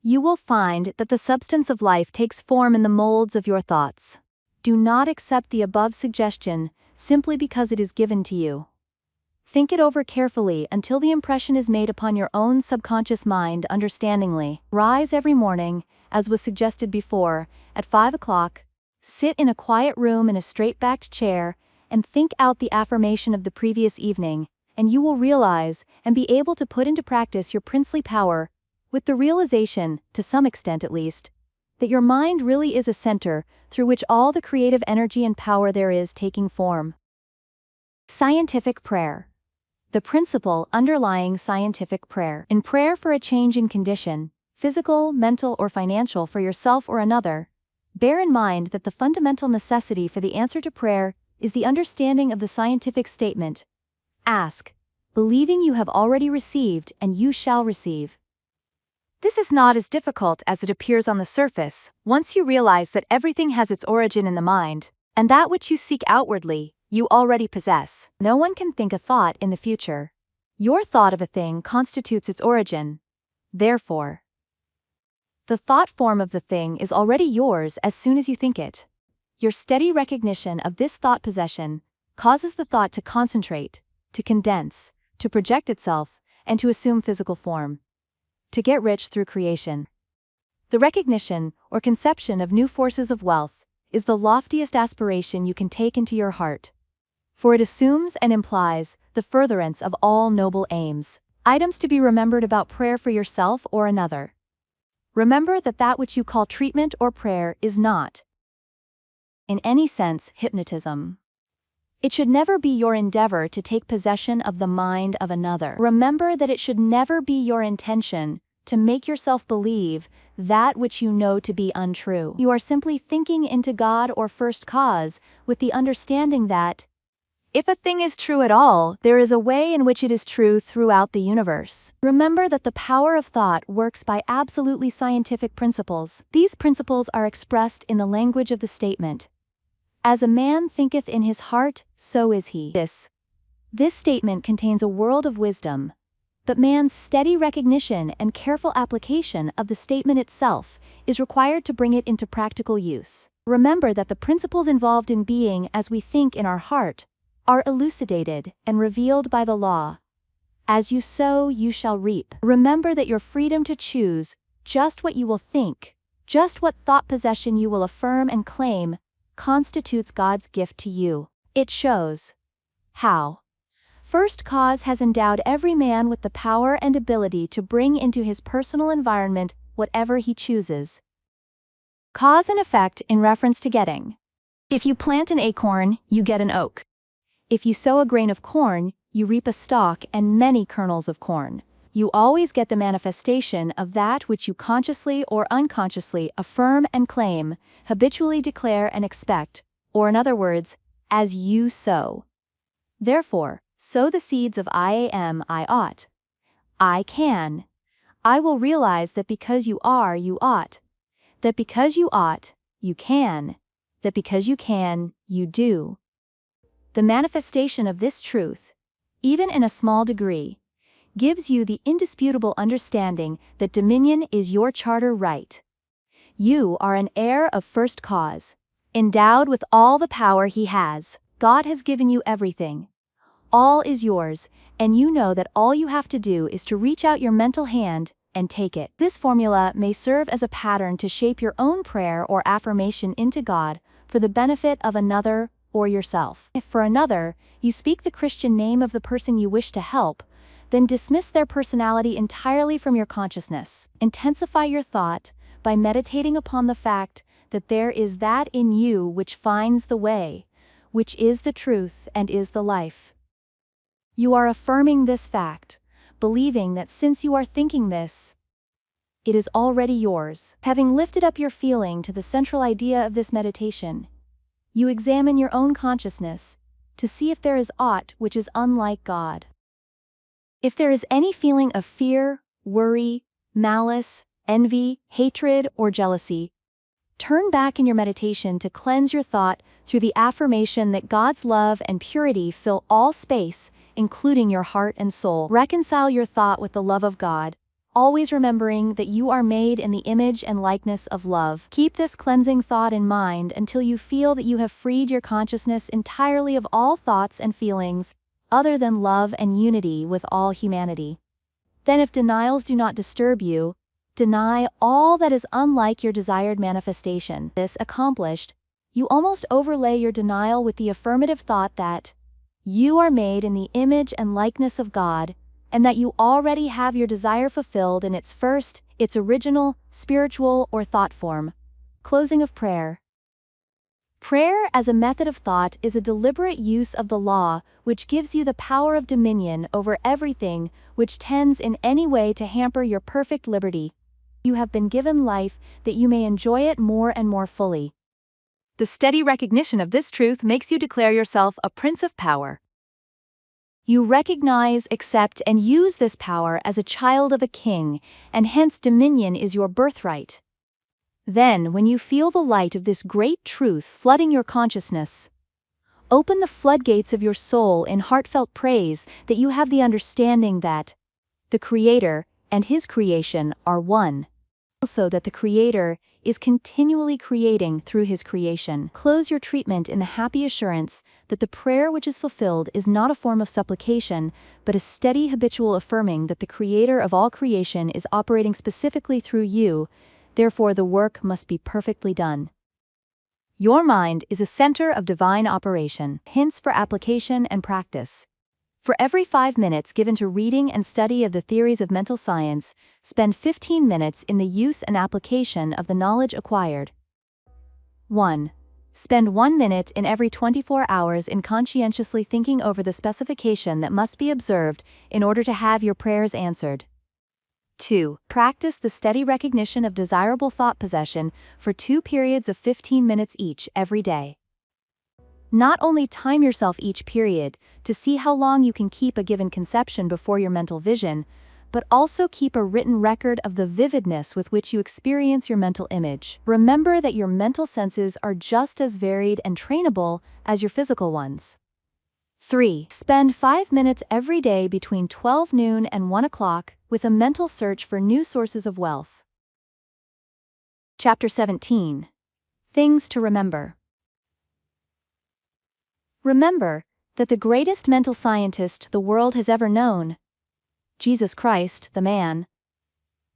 You will find that the substance of life takes form in the molds of your thoughts. Do not accept the above suggestion simply because it is given to you. Think it over carefully until the impression is made upon your own subconscious mind understandingly. Rise every morning, as was suggested before, at 5 o'clock, sit in a quiet room in a straight-backed chair, and think out the affirmation of the previous evening, and you will realize and be able to put into practice your princely power, with the realization, to some extent at least, that your mind really is a center through which all the creative energy and power there is taking form. Scientific prayer. The principle underlying scientific prayer. In prayer for a change in condition, physical, mental, or financial for yourself or another, bear in mind that the fundamental necessity for the answer to prayer is the understanding of the scientific statement, "Ask, believing you have already received and you shall receive." This is not as difficult as it appears on the surface, once you realize that everything has its origin in the mind, and that which you seek outwardly, you already possess. No one can think a thought in the future. Your thought of a thing constitutes its origin. Therefore, the thought form of the thing is already yours as soon as you think it. Your steady recognition of this thought possession causes the thought to concentrate, to condense, to project itself, and to assume physical form. To get rich through creation. The recognition or conception of new forces of wealth is the loftiest aspiration you can take into your heart, for it assumes and implies the furtherance of all noble aims. Items to be remembered about prayer for yourself or another. Remember that that which you call treatment or prayer is not, in any sense, hypnotism. It should never be your endeavor to take possession of the mind of another. Remember that it should never be your intention to make yourself believe that which you know to be untrue. You are simply thinking into God or first cause with the understanding that, if a thing is true at all, there is a way in which it is true throughout the universe. Remember that the power of thought works by absolutely scientific principles. These principles are expressed in the language of the statement, "As a man thinketh in his heart, so is he." This statement contains a world of wisdom, but man's steady recognition and careful application of the statement itself is required to bring it into practical use. Remember that the principles involved in being as we think in our heart are elucidated and revealed by the law. As you sow, you shall reap. Remember that your freedom to choose just what you will think, just what thought possession you will affirm and claim, constitutes God's gift to you. It shows how First Cause has endowed every man with the power and ability to bring into his personal environment whatever he chooses. Cause and effect in reference to getting. If you plant an acorn, you get an oak. If you sow a grain of corn, you reap a stalk and many kernels of corn. You always get the manifestation of that which you consciously or unconsciously affirm and claim, habitually declare and expect, or in other words, as you sow. Therefore, sow the seeds of I am, I ought. I can. I will realize that because you are, you ought. That because you ought, you can. That because you can, you do. The manifestation of this truth, even in a small degree, gives you the indisputable understanding that dominion is your charter right. You are an heir of First Cause, endowed with all the power he has. God has given you everything. All is yours, and you know that all you have to do is to reach out your mental hand and take it. This formula may serve as a pattern to shape your own prayer or affirmation into God for the benefit of another or yourself. If for another, you speak the Christian name of the person you wish to help, then dismiss their personality entirely from your consciousness. Intensify your thought by meditating upon the fact that there is that in you which finds the way, which is the truth and is the life. You are affirming this fact, believing that since you are thinking this, it is already yours. Having lifted up your feeling to the central idea of this meditation, you examine your own consciousness to see if there is aught which is unlike God. If there is any feeling of fear, worry, malice, envy, hatred, or jealousy, turn back in your meditation to cleanse your thought through the affirmation that God's love and purity fill all space, including your heart and soul. Reconcile your thought with the love of God, always remembering that you are made in the image and likeness of love. Keep this cleansing thought in mind until you feel that you have freed your consciousness entirely of all thoughts and feelings other than love and unity with all humanity. Then, if denials do not disturb you, deny all that is unlike your desired manifestation. This accomplished, you almost overlay your denial with the affirmative thought that you are made in the image and likeness of God, and that you already have your desire fulfilled in its original, spiritual, or thought form. Closing of prayer. Prayer as a method of thought is a deliberate use of the law which gives you the power of dominion over everything which tends in any way to hamper your perfect liberty. You have been given life that you may enjoy it more and more fully. The steady recognition of this truth makes you declare yourself a prince of power. You recognize, accept, and use this power as a child of a king, and hence dominion is your birthright. Then, when you feel the light of this great truth flooding your consciousness, open the floodgates of your soul in heartfelt praise that you have the understanding that the Creator and His creation are one. Also that the Creator is continually creating through His creation. Close your treatment in the happy assurance that the prayer which is fulfilled is not a form of supplication, but a steady habitual affirming that the Creator of all creation is operating specifically through you, therefore the work must be perfectly done. Your mind is a center of divine operation. Hints for application and practice. For every 5 minutes given to reading and study of the theories of mental science, spend 15 minutes in the use and application of the knowledge acquired. 1. Spend 1 minute in every 24 hours in conscientiously thinking over the specification that must be observed in order to have your prayers answered. 2. Practice the steady recognition of desirable thought possession for 2 periods of 15 minutes each every day. Not only time yourself each period to see how long you can keep a given conception before your mental vision, but also keep a written record of the vividness with which you experience your mental image. Remember that your mental senses are just as varied and trainable as your physical ones. 3. Spend 5 minutes every day between 12 noon and 1 o'clock with a mental search for new sources of wealth. Chapter 17. Things to remember. Remember that the greatest mental scientist the world has ever known, Jesus Christ, the man,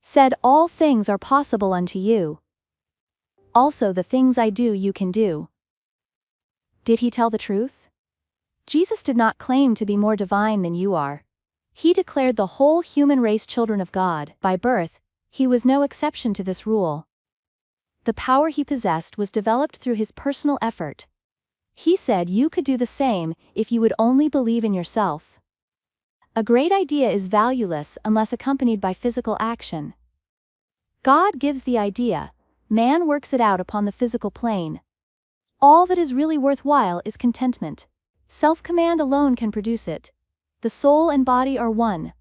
said, "All things are possible unto you. Also the things I do you can do." Did he tell the truth? Jesus did not claim to be more divine than you are. He declared the whole human race children of God. By birth, he was no exception to this rule. The power he possessed was developed through his personal effort. He said you could do the same if you would only believe in yourself. A great idea is valueless unless accompanied by physical action. God gives the idea, man works it out upon the physical plane. All that is really worthwhile is contentment. Self-command alone can produce it. The soul and body are one.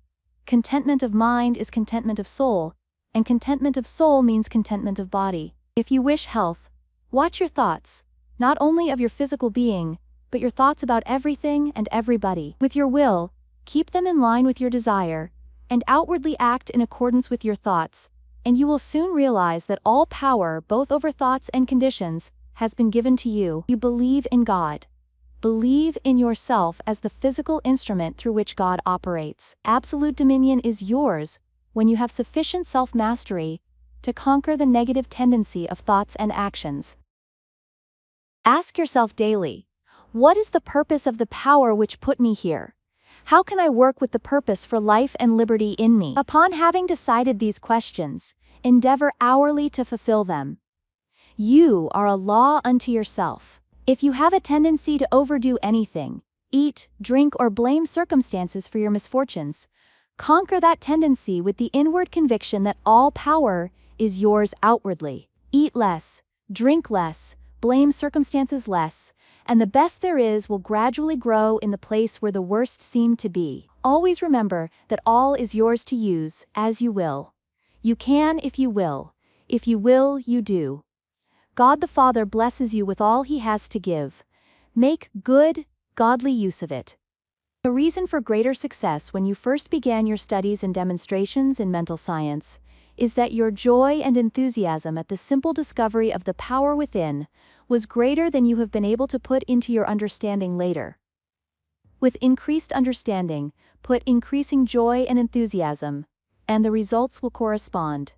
Contentment of mind is contentment of soul, and contentment of soul means contentment of body. If you wish health, watch your thoughts, not only of your physical being, but your thoughts about everything and everybody. With your will, keep them in line with your desire, and outwardly act in accordance with your thoughts, and you will soon realize that all power, both over thoughts and conditions, has been given to you. You believe in God. Believe in yourself as the physical instrument through which God operates. Absolute dominion is yours when you have sufficient self-mastery to conquer the negative tendency of thoughts and actions. Ask yourself daily, what is the purpose of the power which put me here? How can I work with the purpose for life and liberty in me? Upon having decided these questions, endeavor hourly to fulfill them. You are a law unto yourself. If you have a tendency to overdo anything, eat, drink, or blame circumstances for your misfortunes, Conquer that tendency with the inward conviction that all power is yours outwardly. Eat less, drink less, blame circumstances less, and the best there is will gradually grow in the place where the worst seemed to be. Always remember that all is yours to use, as you will. You can if you will. If you will, you do. God the Father blesses you with all He has to give. Make good, godly use of it. The reason for greater success when you first began your studies and demonstrations in mental science is that your joy and enthusiasm at the simple discovery of the power within was greater than you have been able to put into your understanding later. With increased understanding, put increasing joy and enthusiasm, and the results will correspond.